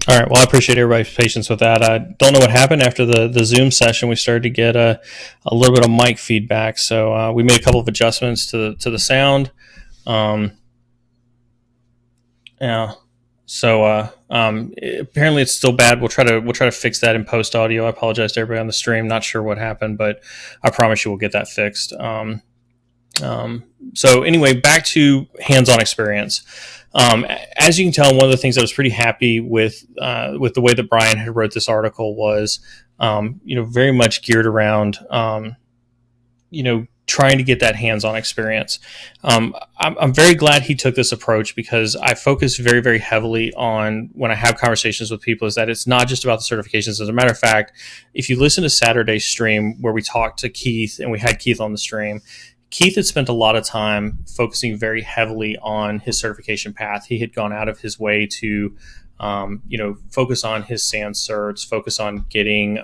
All right. Well, I appreciate everybody's patience with that. I don't know what happened after the Zoom session. We started to get a little bit of mic feedback, so we made a couple of adjustments to the sound. Yeah. So apparently it's still bad. We'll try to fix that in post audio. I apologize to everybody on the stream. Not sure what happened, but I promise you we'll get that fixed. So anyway, back to hands-on experience. As you can tell, one of the things I was pretty happy with the way that Brian had wrote this article was, very much geared around, trying to get that hands-on experience. I'm very glad he took this approach because I focus very, very heavily on when I have conversations with people is that it's not just about the certifications. As a matter of fact, if you listen to Saturday's stream where we talked to Keith and we had Keith on the stream, Keith had spent a lot of time focusing very heavily on his certification path. He had gone out of his way to, focus on his SANS certs, focus on getting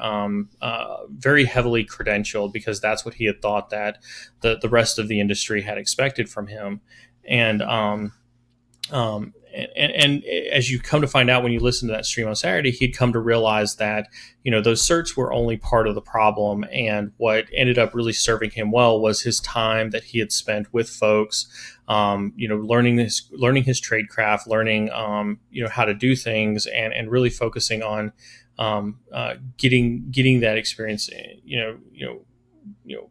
very heavily credentialed because that's what he had thought that the rest of the industry had expected from him. And as you come to find out when you listen to that stream on Saturday, he'd come to realize that, those certs were only part of the problem. And what ended up really serving him well was his time that he had spent with folks, learning his trade craft, learning, how to do things and really focusing on getting that experience,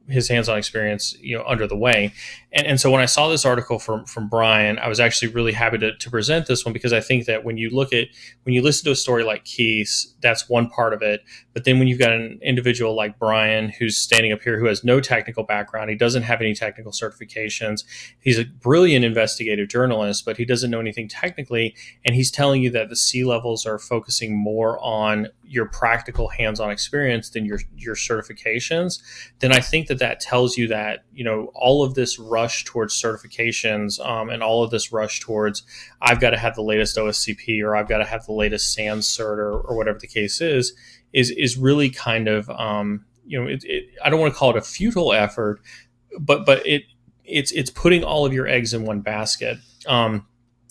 his hands-on experience, under the way. And so when I saw this article from Brian, I was actually really happy to present this one because I think that when you listen to a story like Keith's, that's one part of it. But then when you've got an individual like Brian, who's standing up here, who has no technical background, he doesn't have any technical certifications. He's a brilliant investigative journalist, but he doesn't know anything technically. And he's telling you that the C-levels are focusing more on your practical hands-on experience than your certifications, then I think that tells you that, all of this rush towards certifications and all of this rush towards I've got to have the latest OSCP or I've got to have the latest SANS cert or whatever the case is really kind of, I don't want to call it a futile effort, but it's putting all of your eggs in one basket.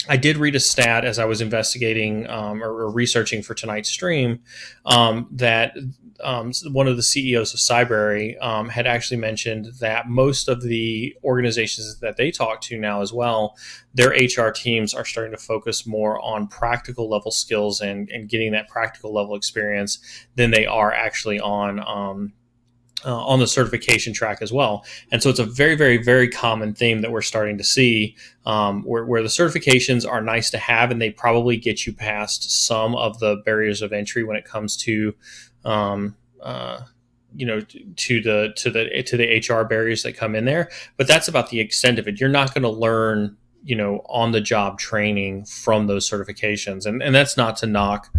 I did read a stat as I was investigating or researching for tonight's stream that one of the CEOs of Cybrary had actually mentioned that most of the organizations that they talk to now as well, their HR teams are starting to focus more on practical level skills and getting that practical level experience than they are actually on the certification track as well. And so it's a very, very, very common theme that we're starting to see where the certifications are nice to have and they probably get you past some of the barriers of entry when it comes to, to the HR barriers that come in there. But that's about the extent of it. You're not going to learn, on the job training from those certifications. And that's not to knock,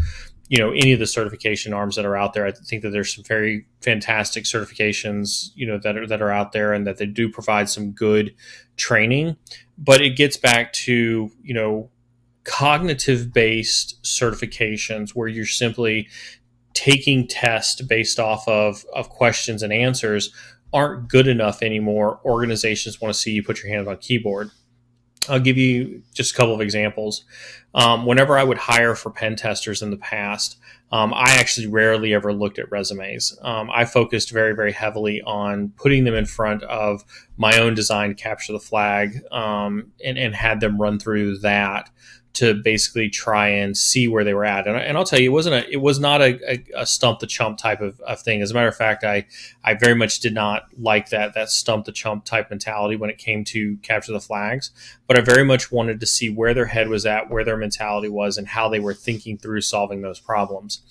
any of the certification arms that are out there. I think that there's some very fantastic certifications, that are out there and that they do provide some good training, but it gets back to, cognitive based certifications where you're simply taking tests based off of questions and answers aren't good enough anymore. Organizations want to see you put your hand on a keyboard. I'll give you just a couple of examples. Whenever I would hire for pen testers in the past, I actually rarely ever looked at resumes. I focused very, very heavily on putting them in front of my own design to capture the flag and had them run through that to basically try and see where they were at. And I'll tell you, it was not a stump the chump type of thing. As a matter of fact, I very much did not like that stump the chump type mentality when it came to capture the flags. But I very much wanted to see where their head was at, where their mentality was, and how they were thinking through solving those problems.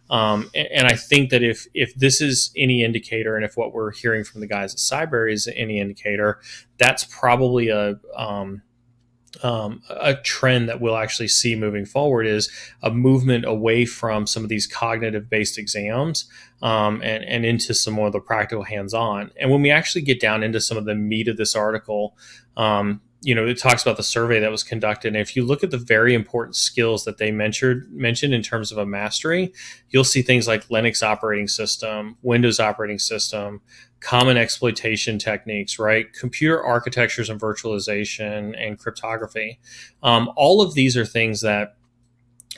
And I think that if this is any indicator, and if what we're hearing from the guys at Cybrary is any indicator, that's probably a trend that we'll actually see moving forward is a movement away from some of these cognitive based exams and into some more of the practical hands-on. And when we actually get down into some of the meat of this article, it talks about the survey that was conducted. And if you look at the very important skills that they mentioned in terms of a mastery, you'll see things like Linux operating system, Windows operating system, common exploitation techniques, right? Computer architectures and virtualization and cryptography. All of these are things that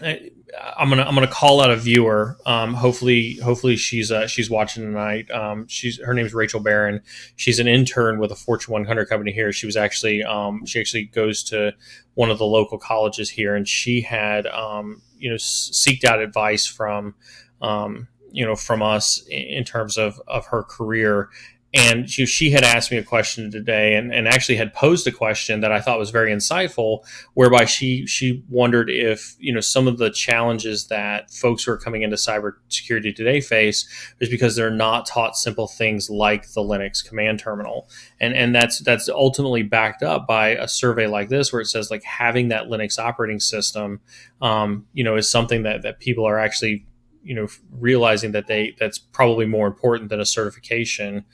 I'm gonna call out a viewer. Hopefully she's watching tonight. Her name's Rachel Barron. She's an intern with a Fortune 100 company here. She actually goes to one of the local colleges here, and she had seeked out advice from from us in terms of her career. And she had asked me a question today, and actually had posed a question that I thought was very insightful, whereby she wondered if some of the challenges that folks who are coming into cybersecurity today face is because they're not taught simple things like the Linux command terminal, and that's ultimately backed up by a survey like this, where it says like having that Linux operating system, is something that people are actually realizing that's probably more important than a certification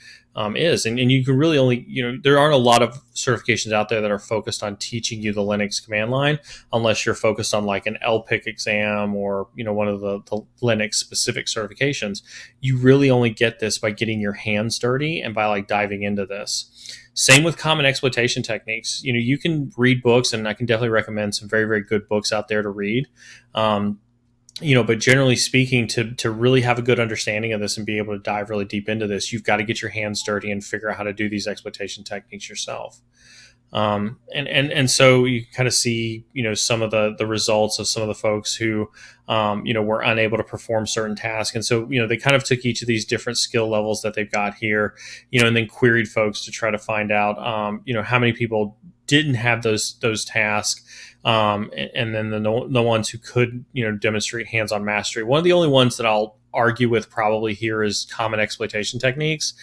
is. And you can really only, there aren't a lot of certifications out there that are focused on teaching you the Linux command line, unless you're focused on like an LPIC exam or, one of the Linux specific certifications. You really only get this by getting your hands dirty and by like diving into this. Same with common exploitation techniques. You can read books, and I can definitely recommend some very, very good books out there to read. But generally speaking, to really have a good understanding of this and be able to dive really deep into this, you've got to get your hands dirty and figure out how to do these exploitation techniques yourself. And so you kind of see, some of the results of some of the folks who, were unable to perform certain tasks. And so, they kind of took each of these different skill levels that they've got here, and then queried folks to try to find out, how many people didn't have those tasks. And then the ones who could, demonstrate hands-on mastery. One of the only ones that I'll argue with probably here is common exploitation techniques.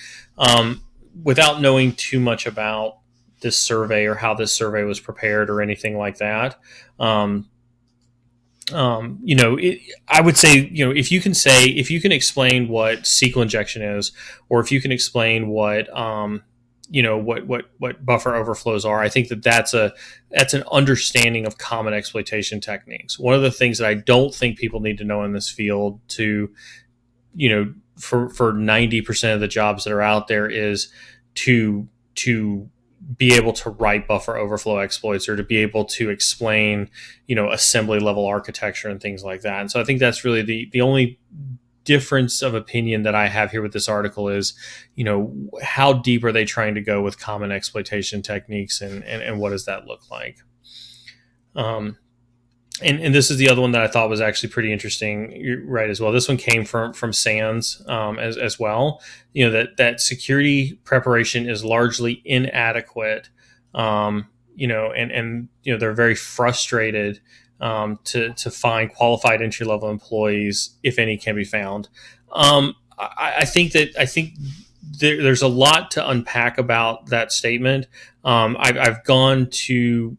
Without knowing too much about this survey or how this survey was prepared or anything like that, I would say, if you can explain what SQL injection is, or if you can explain what what buffer overflows are, I think that's an understanding of common exploitation techniques. One of the things that I don't think people need to know in this field to, for 90% of the jobs that are out there is to be able to write buffer overflow exploits, or to be able to explain, assembly level architecture and things like that. And so I think that's really the only difference of opinion that I have here with this article is, how deep are they trying to go with common exploitation techniques, and what does that look like? And this is the other one that I thought was actually pretty interesting, right, as well. This one came from SANS as well. That security preparation is largely inadequate. And they're very frustrated to find qualified entry level employees, if any can be found. I think there's a lot to unpack about that statement. I've gone to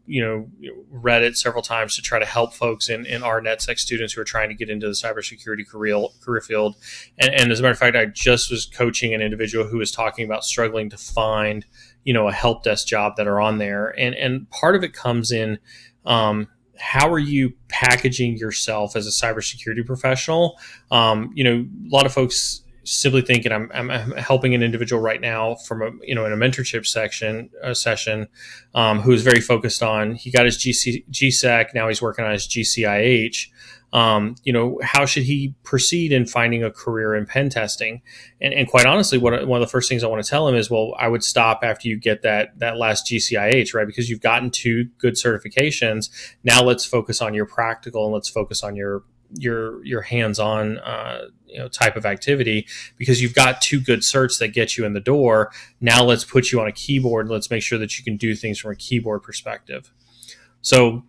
Reddit several times to try to help folks in our NetSec students who are trying to get into the cybersecurity career field. And as a matter of fact, I just was coaching an individual who was talking about struggling to find a help desk job that are on there. And part of it comes in, how are you packaging yourself as a cybersecurity professional? A lot of folks simply thinking I'm helping an individual right now from in a mentorship session, who is very focused on, he got his GSEC, now he's working on his GCIH. How should he proceed in finding a career in pen testing? And quite honestly, one of the first things I want to tell him is, well, I would stop after you get that last GCIH, right? Because you've gotten 2 good certifications. Now let's focus on your practical, and let's focus on your hands-on type of activity, because you've got 2 good certs that get you in the door. Now let's put you on a keyboard, and let's make sure that you can do things from a keyboard perspective. So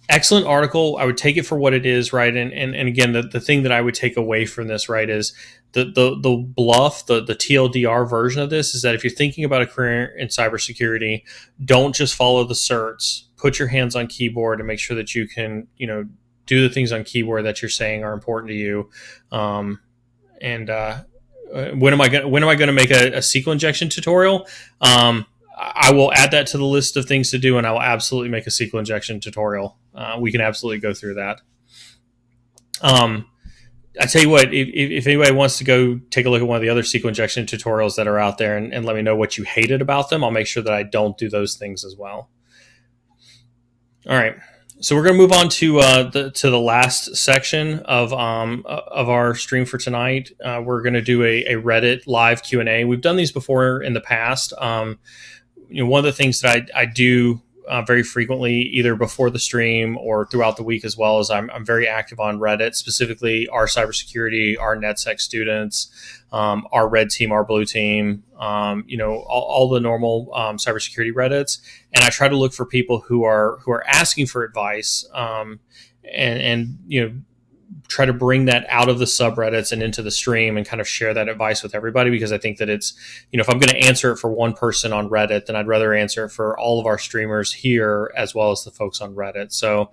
excellent article. I would take it for what it is, right? And again, the thing that I would take away from this, right, is the bluff, the TLDR version of this is that if you're thinking about a career in cybersecurity, don't just follow the certs. Put your hands on keyboard and make sure that you can, do the things on keyboard that you're saying are important to you. When am I going to make a SQL injection tutorial? I will add that to the list of things to do, and I will absolutely make a SQL injection tutorial. We can absolutely go through that. I tell you what, if anybody wants to go take a look at one of the other SQL injection tutorials that are out there and let me know what you hated about them, I'll make sure that I don't do those things as well. All right. So we're going to move on to the last section of our stream for tonight. We're going to do a Reddit live Q&A. We've done these before in the past. One of the things that I do very frequently, either before the stream or throughout the week as well, is I'm very active on Reddit, specifically our cybersecurity, our NetSec students, our red team, our blue team, all the normal cybersecurity Reddits. And I try to look for people who are asking for advice, and try to bring that out of the subreddits and into the stream and kind of share that advice with everybody, because I think that it's, if I'm going to answer it for one person on Reddit, then I'd rather answer it for all of our streamers here as well as the folks on Reddit. So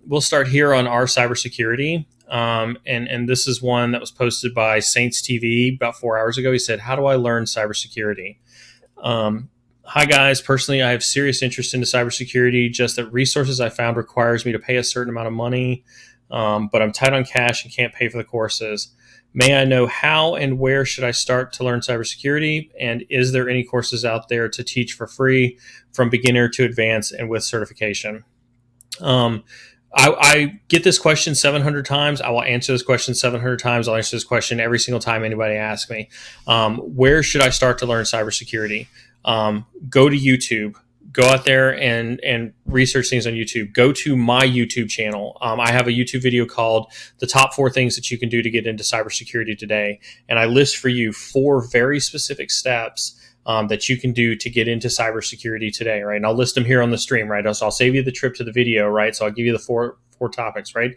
we'll start here on our cybersecurity. And this is one that was posted by Saints TV about 4 hours ago. He said, "How do I learn cybersecurity?" Hi guys, personally, I have serious interest into cybersecurity, just that resources I found requires me to pay a certain amount of money. But I'm tight on cash and can't pay for the courses. May I know how and where should I start to learn cybersecurity? And is there any courses out there to teach for free from beginner to advanced and with certification? I get this question 700 times. I will answer this question 700 times. I'll answer this question every single time anybody asks me. Where should I start to learn cybersecurity? Go to YouTube. Go out there and research things on YouTube. Go to my YouTube channel. I have a YouTube video called "The Top 4 Things That You Can Do to Get into Cybersecurity Today." And I list for you 4 very specific steps that you can do to get into cybersecurity today, right? And I'll list them here on the stream, right? So I'll save you the trip to the video, right? So I'll give you the four topics, right?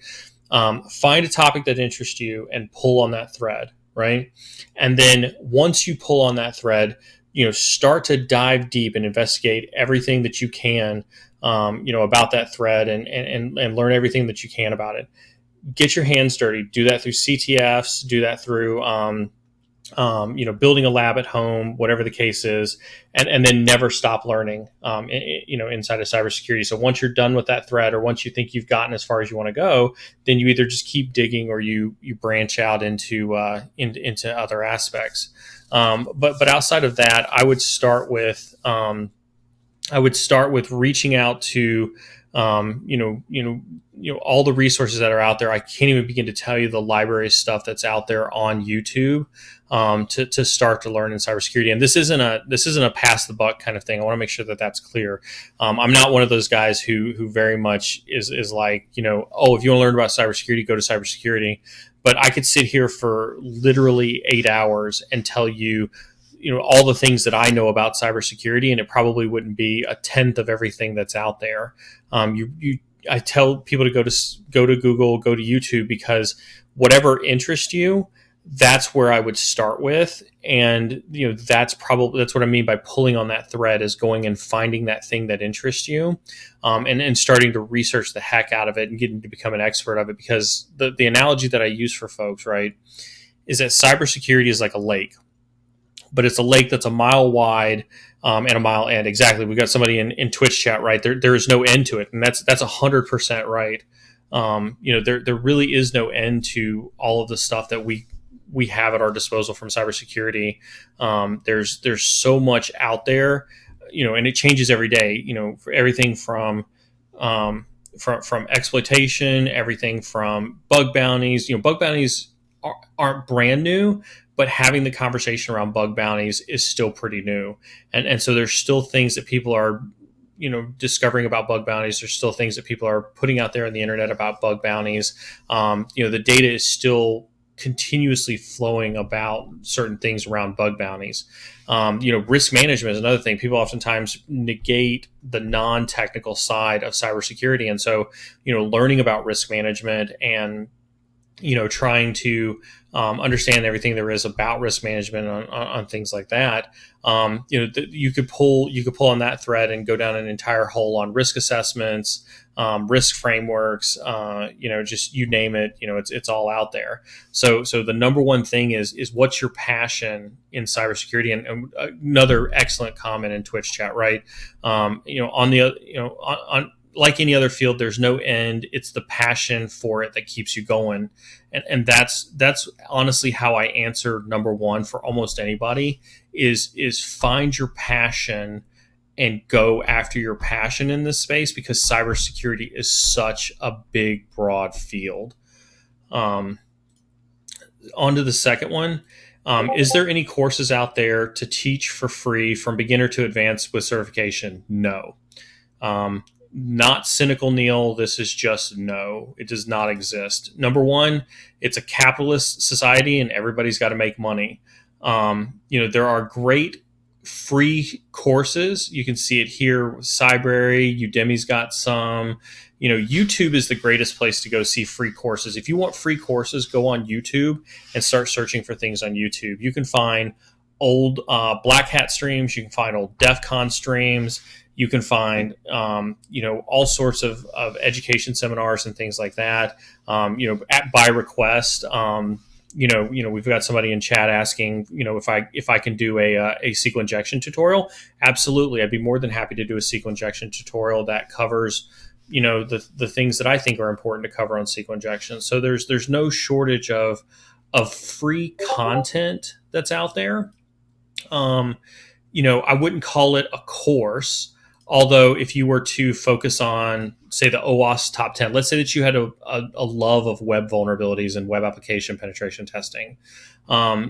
Find a topic that interests you and pull on that thread, right? And then once you pull on that thread, start to dive deep and investigate everything that you can, about that thread and learn everything that you can about it. Get your hands dirty. Do that through CTFs. Do that through, building a lab at home, whatever the case is, and then never stop learning, inside of cybersecurity. So once you're done with that thread, or once you think you've gotten as far as you want to go, then you either just keep digging or you branch out into other aspects. But outside of that, I would start with reaching out to all the resources that are out there. I can't even begin to tell you the library of stuff that's out there on YouTube to start to learn in cybersecurity. And this isn't a pass the buck kind of thing. I want to make sure that that's clear. I'm not one of those guys who very much is like, if you want to learn about cybersecurity, go to cybersecurity. But I could sit here for literally 8 hours and tell you, all the things that I know about cybersecurity, and it probably wouldn't be a tenth of everything that's out there. I tell people to go to Google, go to YouTube, because whatever interests you, that's where I would start with. And that's what I mean by pulling on that thread, is going and finding that thing that interests you, and starting to research the heck out of it and getting to become an expert of it. Because the analogy that I use for folks, right, is that cybersecurity is like a lake, but it's a lake that's a mile wide and a mile end. Exactly. We got somebody in Twitch chat, right? There is no end to it, and that's 100% right. There really is no end to all of the stuff that we have at our disposal from cybersecurity. There's so much out there, and it changes every day. For everything from exploitation, everything from bug bounties. Bug bounties aren't brand new, but having the conversation around bug bounties is still pretty new. And so there's still things that people are, discovering about bug bounties. There's still things that people are putting out there on the internet about bug bounties. The data is still continuously flowing about certain things around bug bounties. Risk management is another thing. People oftentimes negate the non-technical side of cybersecurity. And so, learning about risk management and trying to understand everything there is about risk management on things like that. You could pull on that thread and go down an entire hole on risk assessments, risk frameworks, just you name it, it's all out there. So the number one thing is what's your passion in cybersecurity? And another excellent comment in Twitch chat, right? On like any other field, there's no end. It's the passion for it that keeps you going. And that's honestly how I answer number one for almost anybody is find your passion and go after your passion in this space, because cybersecurity is such a big, broad field. On to the second one. Is there any courses out there to teach for free from beginner to advanced with certification? No. Not cynical, Neil. This is just no. It does not exist. Number one, it's a capitalist society and everybody's got to make money. There are great free courses. You can see it here with Cybrary. Udemy's got some. YouTube is the greatest place to go see free courses. If you want free courses, go on YouTube and start searching for things on YouTube. You can find old Black Hat streams. You can find old DEF CON streams. You can find, all sorts of education seminars and things like that. By request. We've got somebody in chat asking, if I can do a SQL injection tutorial. Absolutely, I'd be more than happy to do a SQL injection tutorial that covers, the things that I think are important to cover on SQL injection. So there's no shortage of free content that's out there. I wouldn't call it a course. Although if you were to focus on, say, the OWASP top 10, let's say that you had a love of web vulnerabilities and web application penetration testing,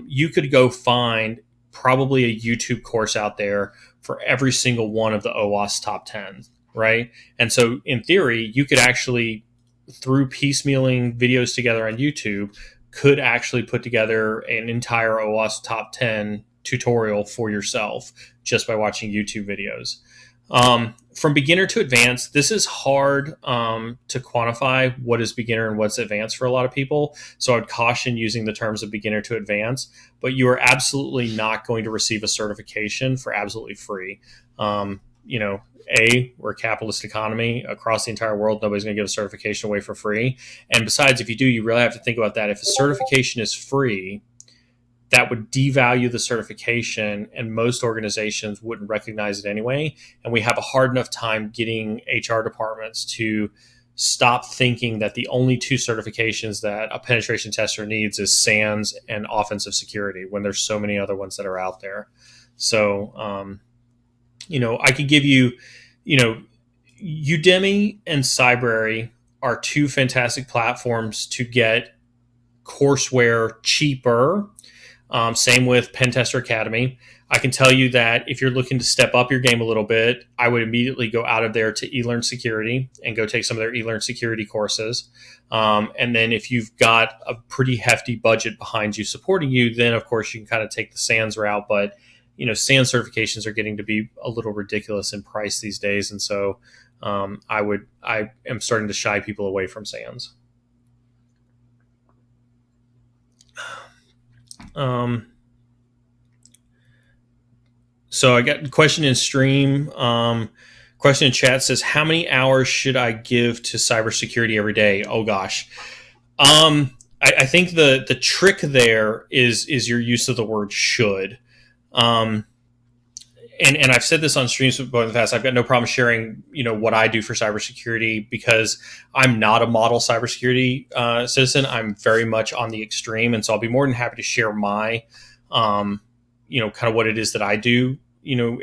you could go find probably a YouTube course out there for every single one of the OWASP top 10, right? And so in theory, you could actually, through piecemealing videos together on YouTube, could actually put together an entire OWASP top 10 tutorial for yourself just by watching YouTube videos. From beginner to advanced, this is hard to quantify what is beginner and what's advanced for a lot of people. So I'd caution using the terms of beginner to advanced, but you are absolutely not going to receive a certification for absolutely free. We're a capitalist economy across the entire world. Nobody's going to give a certification away for free. And besides, if you do, you really have to think about that. If a certification is free, that would devalue the certification, and most organizations wouldn't recognize it anyway. And we have a hard enough time getting HR departments to stop thinking that the only two certifications that a penetration tester needs is SANS and offensive security, when there's so many other ones that are out there. So, I could give you, Udemy and Cybrary are two fantastic platforms to get courseware cheaper. Same with Pentester Academy. I can tell you that if you're looking to step up your game a little bit, I would immediately go out of there to eLearn Security and go take some of their eLearn Security courses. And then if you've got a pretty hefty budget behind you supporting you, then of course you can kind of take the SANS route. But, SANS certifications are getting to be a little ridiculous in price these days. And so I am starting to shy people away from SANS. So I got a question in stream. Question in chat says, how many hours should I give to cybersecurity every day? Oh gosh. I think the trick there is your use of the word should. And I've said this on streams in the past. I've got no problem sharing, what I do for cybersecurity, because I'm not a model cybersecurity citizen. I'm very much on the extreme, and so I'll be more than happy to share my, kind of what it is that I do,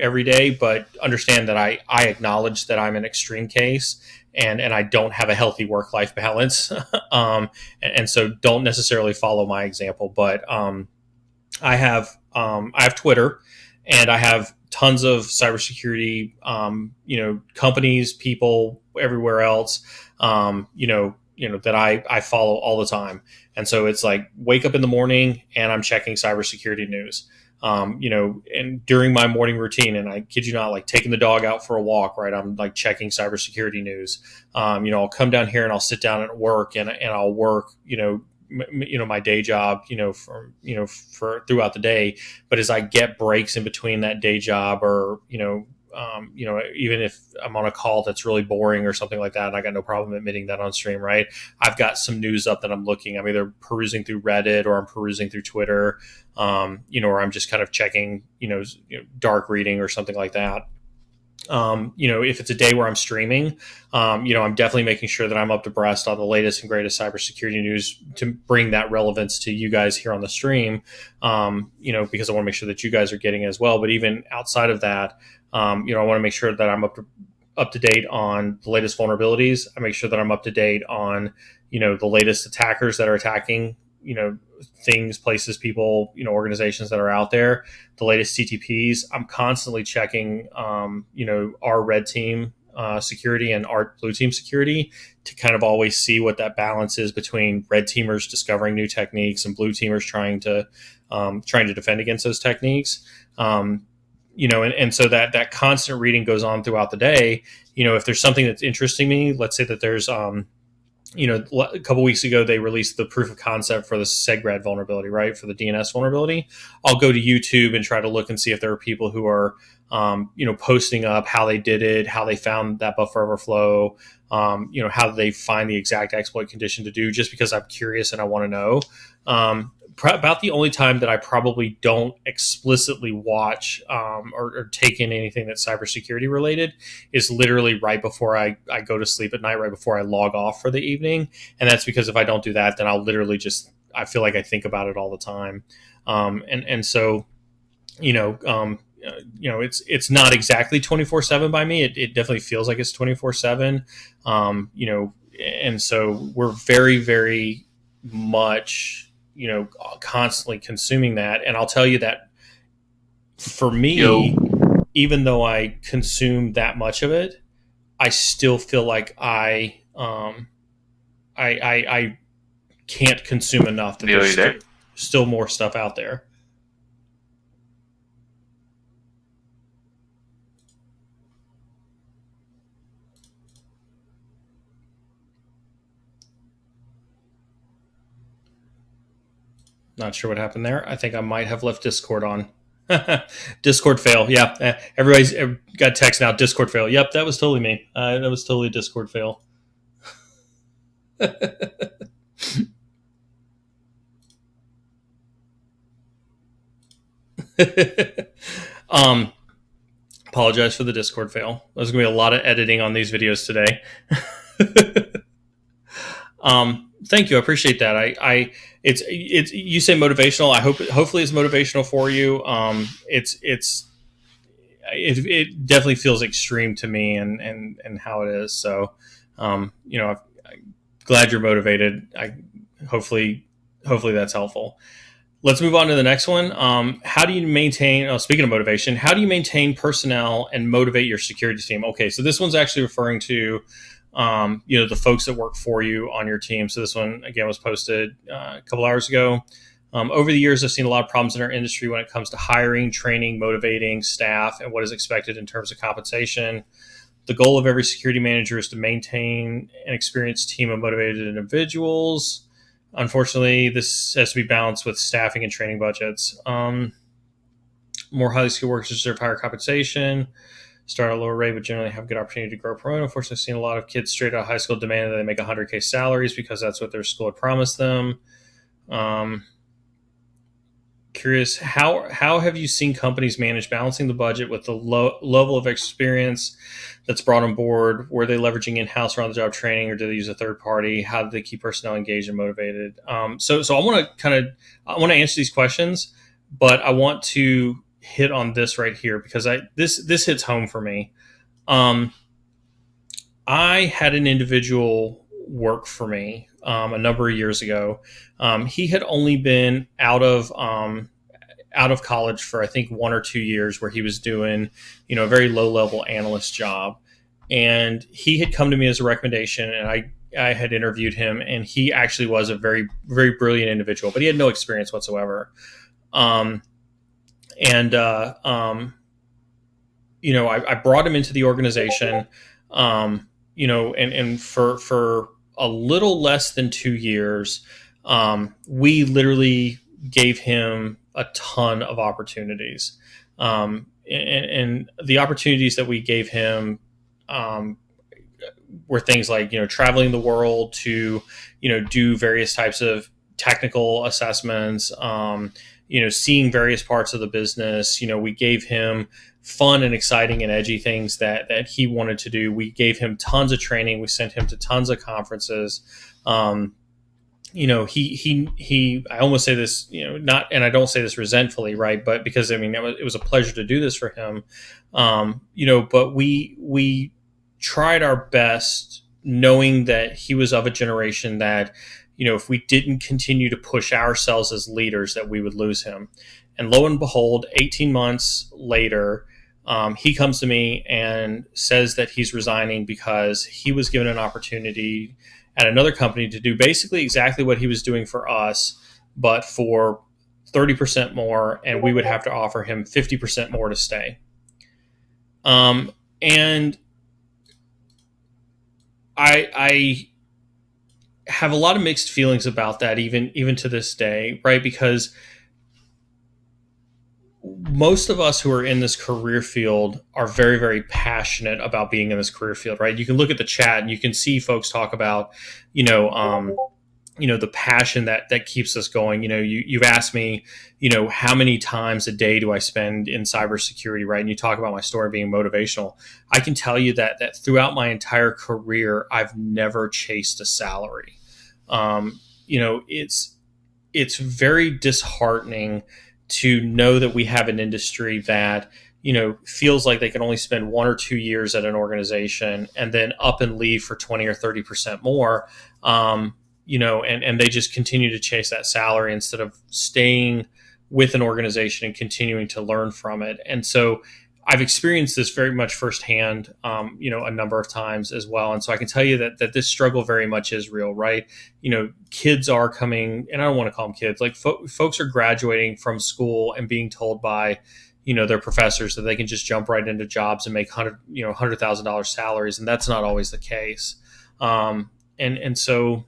every day. But understand that I acknowledge that I'm an extreme case, and I don't have a healthy work-life balance, and so don't necessarily follow my example. But I have Twitter, and I have tons of cybersecurity, companies, people everywhere else, that I follow all the time. And so it's like, wake up in the morning and I'm checking cybersecurity news, and during my morning routine, and I kid you not, like taking the dog out for a walk, right? I'm like checking cybersecurity news. I'll come down here and I'll sit down at work and I'll work, my day job, for throughout the day. But as I get breaks in between that day job, or, even if I'm on a call that's really boring or something like that, and I got no problem admitting that on stream, right? I've got some news up that I'm looking. I'm either perusing through Reddit, or I'm perusing through Twitter, or I'm just kind of checking, dark reading or something like that. If it's a day where I'm streaming, I'm definitely making sure that I'm up to breast on the latest and greatest cybersecurity news to bring that relevance to you guys here on the stream, because I want to make sure that you guys are getting it as well. But even outside of that, I want to make sure that I'm up to date on the latest vulnerabilities. I make sure that I'm up to date on, the latest attackers that are attacking, things, places, people, organizations that are out there, the latest CTPs. I'm constantly checking, our red team security and our blue team security to kind of always see what that balance is between red teamers discovering new techniques and blue teamers trying to defend against those techniques. And so that constant reading goes on throughout the day. If there's something that's interesting me, let's say that there's, a couple weeks ago, they released the proof of concept for the SegRed vulnerability, right? For the DNS vulnerability. I'll go to YouTube and try to look and see if there are people who are, posting up how they did it, how they found that buffer overflow, how they find the exact exploit condition to do, just because I'm curious and I want to know. About the only time that I probably don't explicitly watch or take in anything that's cybersecurity related is literally right before I go to sleep at night, right before I log off for the evening. And that's because if I don't do that, then I'll literally I feel like I think about it all the time. So, it's not exactly 24/7 by me. It definitely feels like it's 24/7. And so we're very, very much, constantly consuming that. And I'll tell you that for me, even though I consume that much of it, I still feel like I can't consume enough. That there's still more stuff out there. Not sure what happened there. I think I might have left Discord on. Discord fail. Yeah. Everybody's got text now. Discord fail. Yep. That was totally me. That was totally a Discord fail. Apologize for the Discord fail. There's going to be a lot of editing on these videos today. Thank you. I appreciate that. It's you say motivational. Hopefully it's motivational for you. It definitely feels extreme to me and how it is. So, I'm glad you're motivated. Hopefully that's helpful. Let's move on to the next one. How do you maintain, speaking of motivation, how do you maintain personnel and motivate your security team? Okay, so this one's actually referring to, the folks that work for you on your team. So this one, again, was posted a couple hours ago. Over the years, I've seen a lot of problems in our industry when it comes to hiring, training, motivating staff, and what is expected in terms of compensation. The goal of every security manager is to maintain an experienced team of motivated individuals. Unfortunately, this has to be balanced with staffing and training budgets. More highly skilled workers deserve higher compensation, start at a lower rate, but generally have a good opportunity to grow promote. Unfortunately, I've seen a lot of kids straight out of high school demand that they make 100K salaries because that's what their school had promised them. Curious, how have you seen companies manage balancing the budget with the low level of experience that's brought on board? Were they leveraging in-house or on-the-job training, or do they use a third party? How do they keep personnel engaged and motivated? So I want to answer these questions, but I want to hit on this right here because this hits home for me. I had an individual work for me a number of years ago. He had only been out of college for I think 1 or 2 years, where he was doing a very low level analyst job, and he had come to me as a recommendation, and I had interviewed him, and he actually was a very, very brilliant individual, but he had no experience whatsoever. I brought him into the organization, and for a little less than 2 years, we literally gave him a ton of opportunities. And the opportunities that we gave him were things like, traveling the world to, do various types of technical assessments, seeing various parts of the business. We gave him fun and exciting and edgy things that he wanted to do. We gave him tons of training. We sent him to tons of conferences. I almost say this, not, and I don't say this resentfully, right? But because, I mean, it was a pleasure to do this for him. But we tried our best, knowing that he was of a generation that, if we didn't continue to push ourselves as leaders, that we would lose him. And lo and behold, 18 months later, he comes to me and says that he's resigning because he was given an opportunity at another company to do basically exactly what he was doing for us, but for 30% more, and we would have to offer him 50% more to stay. And I have a lot of mixed feelings about that, even to this day, right? Because most of us who are in this career field are very, very passionate about being in this career field, right? You can look at the chat and you can see folks talk about, the passion that keeps us going. You've asked me, how many times a day do I spend in cybersecurity, right? And you talk about my story being motivational. I can tell you that throughout my entire career, I've never chased a salary. It's very disheartening to know that we have an industry that, feels like they can only spend 1 or 2 years at an organization and then up and leave for 20 or 30% more. And they just continue to chase that salary instead of staying with an organization and continuing to learn from it. And so I've experienced this very much firsthand, a number of times as well. And so I can tell you that this struggle very much is real, right? Kids are coming, and I don't want to call them kids, like folks are graduating from school and being told by, their professors that they can just jump right into jobs and make $100,000 salaries. And that's not always the case. And so,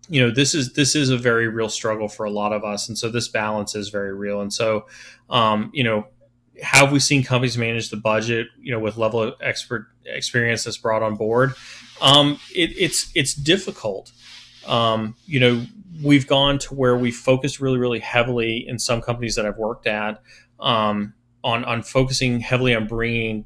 this is a very real struggle for a lot of us. And so this balance is very real. And so, how have we seen companies manage the budget, with level of experience that's brought on board? It's difficult. We've gone to where we focused really, really heavily in some companies that I've worked at, on focusing heavily on bringing,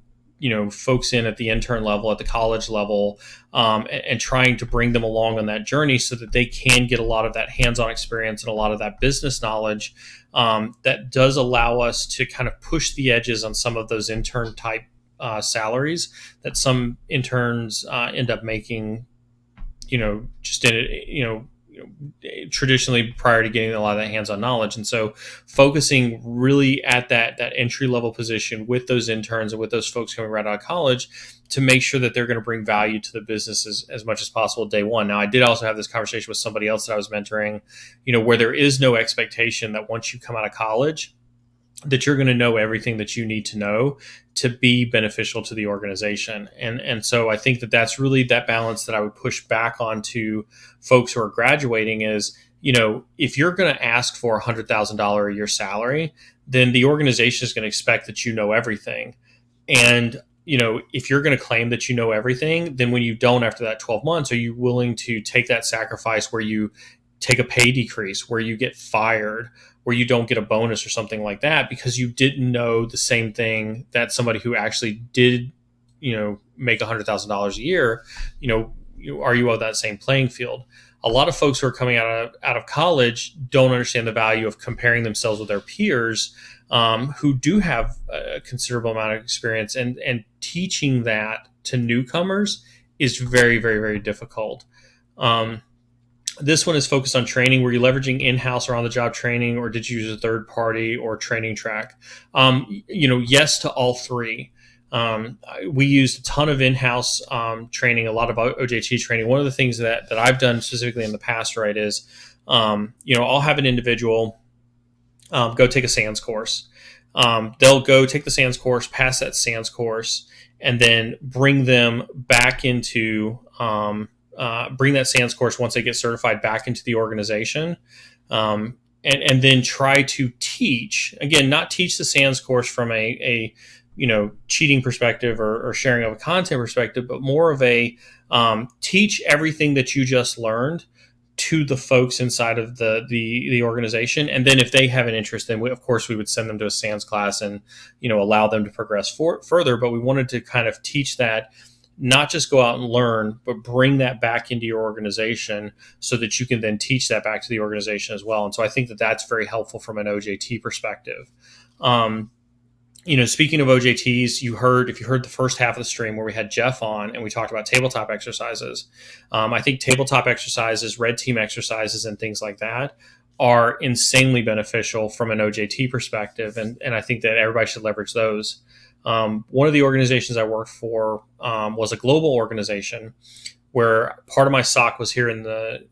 folks in at the intern level, at the college level, and trying to bring them along on that journey so that they can get a lot of that hands-on experience and a lot of that business knowledge, that does allow us to kind of push the edges on some of those intern type salaries that some interns end up making, just in it, traditionally prior to getting a lot of that hands-on knowledge. And so focusing really at that entry level position with those interns and with those folks coming right out of college to make sure that they're going to bring value to the business as much as possible day one. Now, I did also have this conversation with somebody else that I was mentoring, where there is no expectation that once you come out of college that you're going to know everything that you need to know to be beneficial to the organization. And so I think that's really that balance that I would push back onto folks who are graduating is, if you're going to ask for $100,000 a year salary, then the organization is going to expect that you know everything. And, if you're going to claim that you know everything, then when you don't after that 12 months, are you willing to take that sacrifice where you take a pay decrease, where you get fired, where you don't get a bonus or something like that because you didn't know the same thing that somebody who actually did, make $100,000 a year, are you on that same playing field? A lot of folks who are coming out of college don't understand the value of comparing themselves with their peers, who do have a considerable amount of experience, and teaching that to newcomers is very, very, very difficult. This one is focused on training. Were you leveraging in-house or on-the-job training, or did you use a third party or training track? Yes to all three. We used a ton of in-house training, a lot of OJT training. One of the things that I've done specifically in the past, right, is, I'll have an individual go take a SANS course. They'll go take the SANS course, pass that SANS course, and then bring them back into bring that SANS course once they get certified back into the organization, and then try to teach, again, not teach the SANS course from a cheating perspective or sharing of a content perspective, but more of a teach everything that you just learned to the folks inside of the organization. And then if they have an interest, then of course we would send them to a SANS class and, allow them to progress further. But we wanted to kind of teach that not just go out and learn, but bring that back into your organization so that you can then teach that back to the organization as well. And so I think that that's very helpful from an OJT perspective. Speaking of OJTs, if you heard the first half of the stream where we had Jeff on and we talked about tabletop exercises, I think tabletop exercises, red team exercises, and things like that are insanely beneficial from an OJT perspective. And I think that everybody should leverage those. One of the organizations I worked for was a global organization where part of my SOC was here in the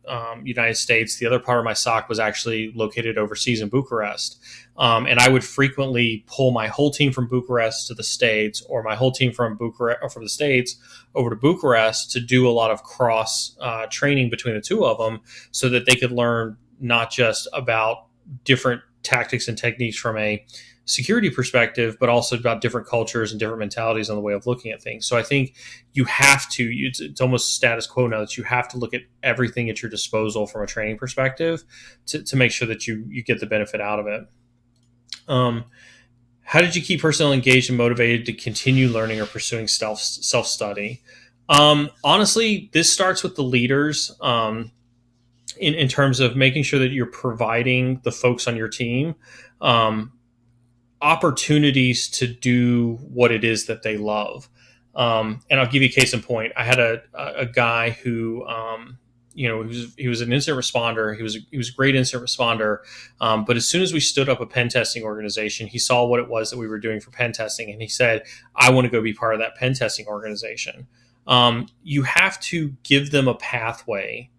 United States. The other part of my SOC was actually located overseas in Bucharest. And I would frequently pull my whole team from Bucharest to the States, or my whole team from the States over to Bucharest to do a lot of cross training between the two of them so that they could learn not just about different tactics and techniques from a security perspective, but also about different cultures and different mentalities on the way of looking at things. So I think you have to, it's almost status quo now that you have to look at everything at your disposal from a training perspective to make sure that you get the benefit out of it. How did you keep personnel engaged and motivated to continue learning or pursuing self-study? Honestly, this starts with the leaders in terms of making sure that you're providing the folks on your team opportunities to do what it is that they love. And I'll give you a case in point. I had a guy who, he was an incident responder. He was a great incident responder. But as soon as we stood up a pen testing organization, he saw what it was that we were doing for pen testing. And he said, I want to go be part of that pen testing organization. You have to give them a pathway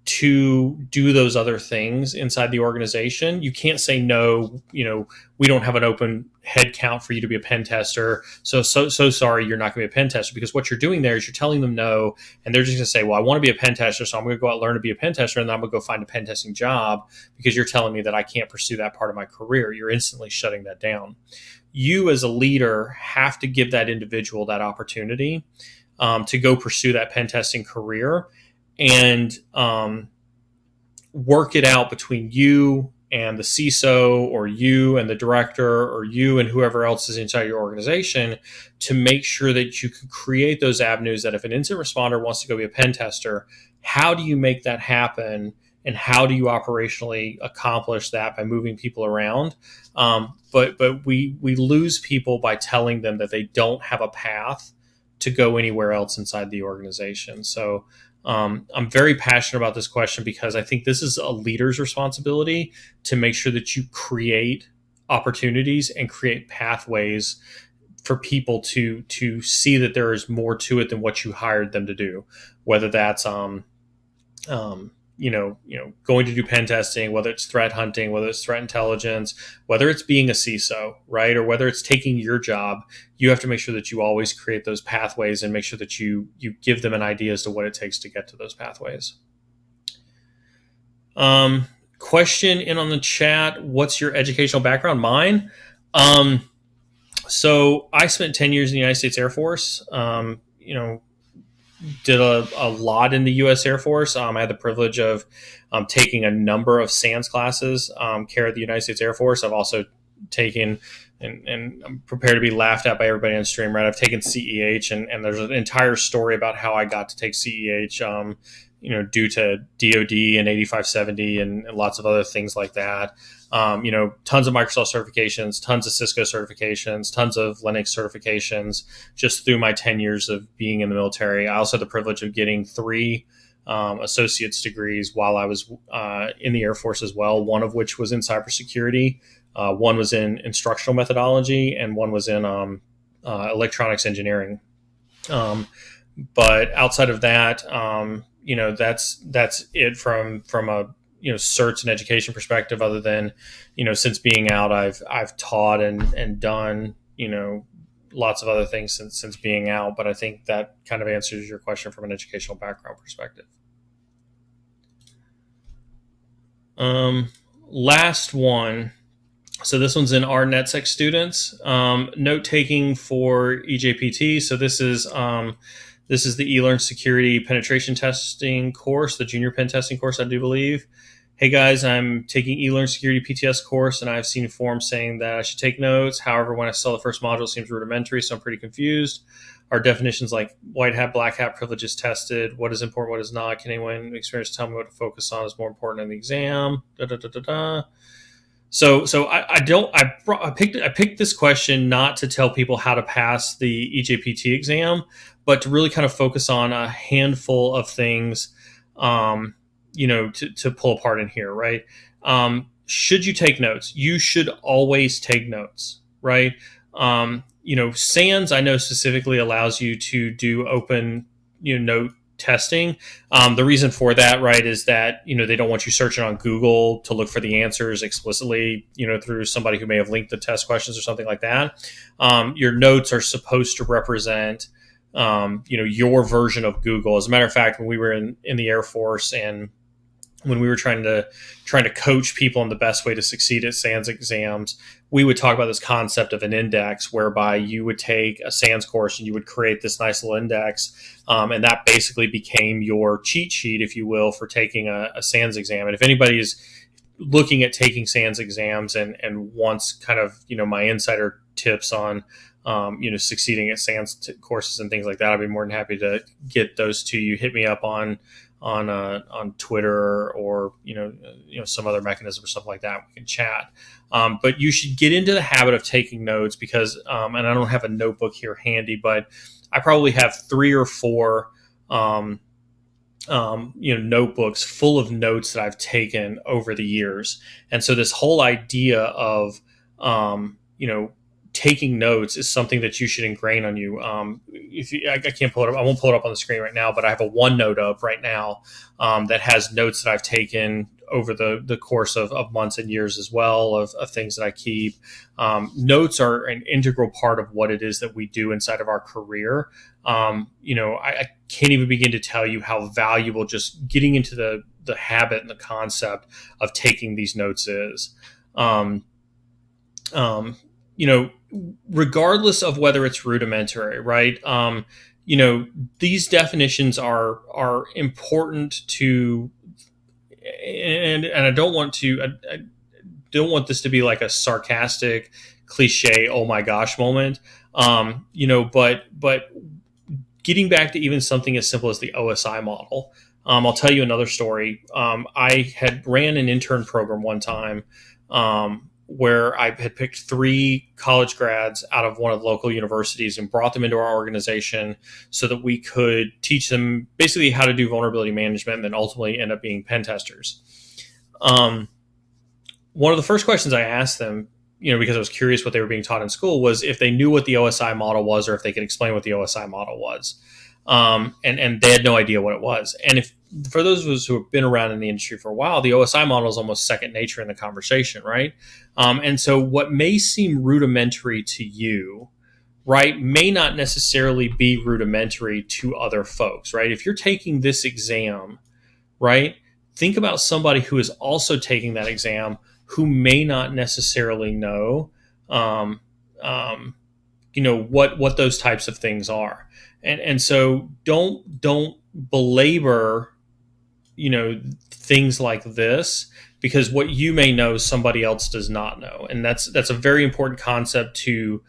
to do those other things inside the organization. You can't say no, we don't have an open head count for you to be a pen tester. So sorry, you're not going to be a pen tester, because what you're doing there is you're telling them no, and they're just going to say, well, I want to be a pen tester, so I'm going to go out and learn to be a pen tester, and then I'm going to go find a pen testing job because you're telling me that I can't pursue that part of my career. You're instantly shutting that down. You as a leader have to give that individual that opportunity to go pursue that pen testing career, and work it out between you and the CISO, or you and the director, or you and whoever else is inside your organization, to make sure that you can create those avenues that if an incident responder wants to go be a pen tester, how do you make that happen? And how do you operationally accomplish that by moving people around? But we lose people by telling them that they don't have a path to go anywhere else inside the organization. So I'm very passionate about this question because I think this is a leader's responsibility to make sure that you create opportunities and create pathways for people to see that there is more to it than what you hired them to do. Whether that's going to do pen testing, whether it's threat hunting, whether it's threat intelligence, whether it's being a CISO, right? Or whether it's taking your job, you have to make sure that you always create those pathways and make sure that you give them an idea as to what it takes to get to those pathways. Question in on the chat: what's your educational background? Mine. So I spent 10 years in the United States Air Force. Did a lot in the U.S. Air Force. I had the privilege of taking a number of SANS classes, care of the United States Air Force. I've also taken, and I'm prepared to be laughed at by everybody on stream, right? I've taken CEH, and there's an entire story about how I got to take CEH, due to DOD and 8570 and lots of other things like that. Tons of Microsoft certifications, tons of Cisco certifications, tons of Linux certifications, just through my 10 years of being in the military. I also had the privilege of getting 3 associate's degrees while I was in the Air Force as well, one of which was in cybersecurity, one was in instructional methodology, and one was in electronics engineering. But outside of that, that's it from a certs and education perspective. Other than since being out, I've taught and done lots of other things since being out. But I think that kind of answers your question from an educational background perspective. Last one. So this one's in our NetSec students. Note taking for EJPT. So this is the eLearn Security Penetration Testing course, the junior pen testing course, I do believe. Hey guys, I'm taking eLearn Security PTS course, and I've seen forums saying that I should take notes. However, when I saw the first module, it seems rudimentary, so I'm pretty confused. are definitions like white hat, black hat privileges tested? What is important? What is not? Can anyone with experience tell me what to focus on is more important in the exam? Da, da, da, da, da. So I picked this question not to tell people how to pass the EJPT exam, but to really kind of focus on a handful of things, to pull apart in here, right? Should you take notes? You should always take notes, right? SANS, I know specifically allows you to do open, note testing. The reason for that, right, is that, they don't want you searching on Google to look for the answers explicitly, through somebody who may have linked the test questions or something like that. Your notes are supposed to represent, your version of Google. As a matter of fact, when we were in the Air Force and when we were trying to coach people on the best way to succeed at SANS exams, we would talk about this concept of an index, whereby you would take a SANS course and you would create this nice little index, and that basically became your cheat sheet, if you will, for taking a SANS exam. And if anybody is looking at taking SANS exams and wants kind of my insider tips on succeeding at SANS courses and things like that, I'd be more than happy to get those to you. Hit me up on Twitter or some other mechanism or something like that. We can chat. But you should get into the habit of taking notes because, and I don't have a notebook here handy, but I probably have 3 or 4 notebooks full of notes that I've taken over the years. And so this whole idea of taking notes is something that you should ingrain on you. I can't pull it up. I won't pull it up on the screen right now, but I have a OneNote up right now that has notes that I've taken over the course of months and years as well, of things that I keep. Notes are an integral part of what it is that we do inside of our career. I can't even begin to tell you how valuable just getting into the habit and the concept of taking these notes is. Regardless of whether it's rudimentary, right? These definitions are important to, and I don't want this to be like a sarcastic, cliche, oh my gosh moment. But getting back to even something as simple as the OSI model, I'll tell you another story. I had ran an intern program one time, where I had picked 3 college grads out of one of the local universities and brought them into our organization so that we could teach them basically how to do vulnerability management and then ultimately end up being pen testers. One of the first questions I asked them, because I was curious what they were being taught in school, was if they knew what the OSI model was or if they could explain what the OSI model was. And they had no idea what it was. And for those of us who have been around in the industry for a while, the OSI model is almost second nature in the conversation, right? And so what may seem rudimentary to you, right, may not necessarily be rudimentary to other folks, right? If you're taking this exam, right, think about somebody who is also taking that exam who may not necessarily know, what those types of things are. And so don't belabor, things like this, because what you may know somebody else does not know. And that's a very important concept to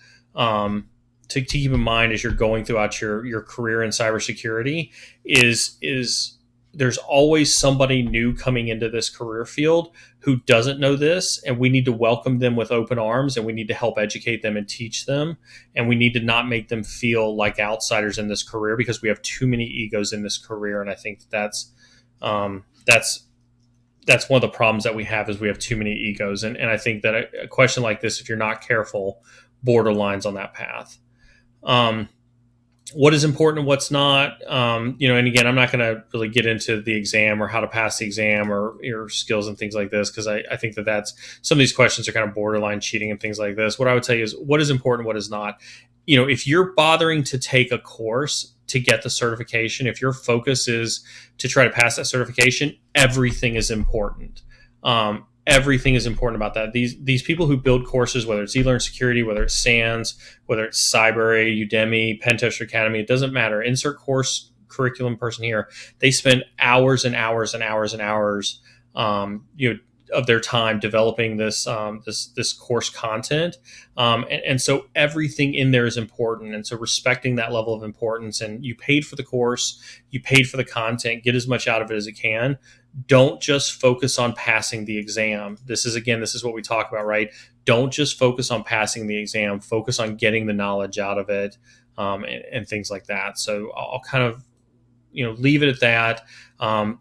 keep in mind as you're going throughout your career in cybersecurity is there's always somebody new coming into this career field who doesn't know this, and we need to welcome them with open arms, and we need to help educate them and teach them, and we need to not make them feel like outsiders in this career because we have too many egos in this career. And I think that's one of the problems that we have is we have too many egos. And I think that a question like this, if you're not careful, borderlines on that path. What is important and what's not, and again, I'm not going to really get into the exam or how to pass the exam or your skills and things like this, because I think that's some of these questions are kind of borderline cheating and things like this. What I would tell you is what is important, what is not. If you're bothering to take a course to get the certification, if your focus is to try to pass that certification, everything is important. Everything is important about that. These people who build courses, whether it's eLearn Security, whether it's SANS, whether it's Cyber, Udemy, Pentester Academy, it doesn't matter. Insert course curriculum person here. They spend hours and hours and hours and hours, of their time developing this course content, and so everything in there is important. And so respecting that level of importance, and you paid for the course, you paid for the content, get as much out of it as it can. Don't just focus on passing the exam. This is what we talk about, right? Don't just focus on passing the exam. Focus on getting the knowledge out of it, and things like that. So I'll kind of leave it at that.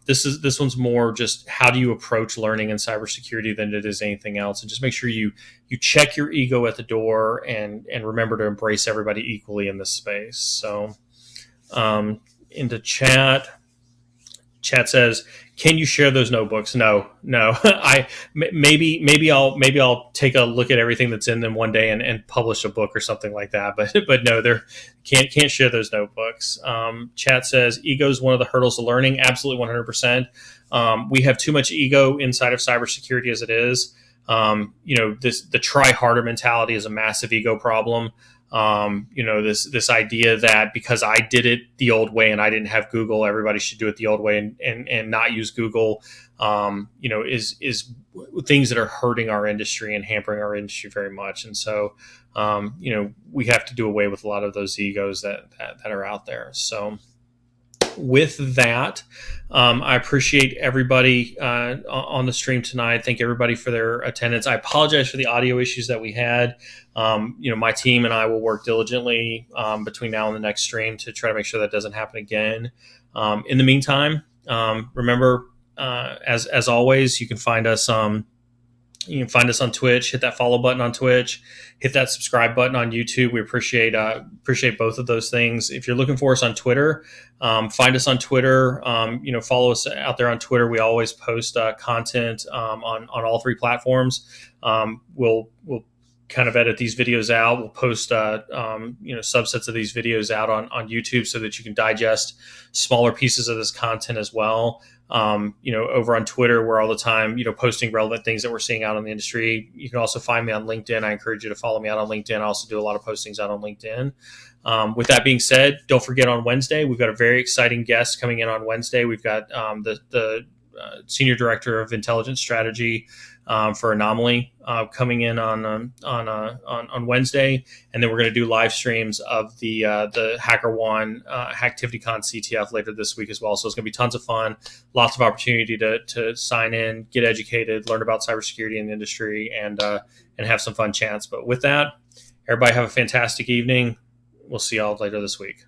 This one's more just how do you approach learning in cybersecurity than it is anything else, and just make sure you check your ego at the door and remember to embrace everybody equally in this space. So into chat says, can you share those notebooks? No. Maybe I'll take a look at everything that's in them one day and publish a book or something like that. But no, there can't share those notebooks. Chat says, ego is one of the hurdles to learning. Absolutely, 100%. We have too much ego inside of cybersecurity as it is. The try harder mentality is a massive ego problem. This idea that because I did it the old way and I didn't have Google, everybody should do it the old way and not use Google, is things that are hurting our industry and hampering our industry very much. And so, we have to do away with a lot of those egos that are out there. So with that, I appreciate everybody on the stream tonight. Thank everybody for their attendance. I apologize for the audio issues that we had. My team and I will work diligently between now and the next stream to try to make sure that doesn't happen again. In the meantime, remember, as always, you can find us. You can find us on Twitch. Hit that follow button on Twitch. Hit that subscribe button on YouTube. We appreciate both of those things. If you're looking for us on Twitter, find us on Twitter. Follow us out there on Twitter. We always post content on all three platforms. We'll kind of edit these videos out. We'll post subsets of these videos out on YouTube so that you can digest smaller pieces of this content as well. Over on Twitter, we're all the time, posting relevant things that we're seeing out in the industry. You can also find me on LinkedIn. I encourage you to follow me out on LinkedIn. I also do a lot of postings out on LinkedIn. With that being said, don't forget on Wednesday, we've got a very exciting guest coming in on Wednesday. We've got the Senior Director of Intelligence Strategy for Anomaly coming in on Wednesday, and then we're going to do live streams of the HackerOne ActivityCon CTF later this week as well. So it's going to be tons of fun, lots of opportunity to sign in, get educated, learn about cybersecurity in the industry, and have some fun chats. But with that, everybody have a fantastic evening. We'll see y'all later this week.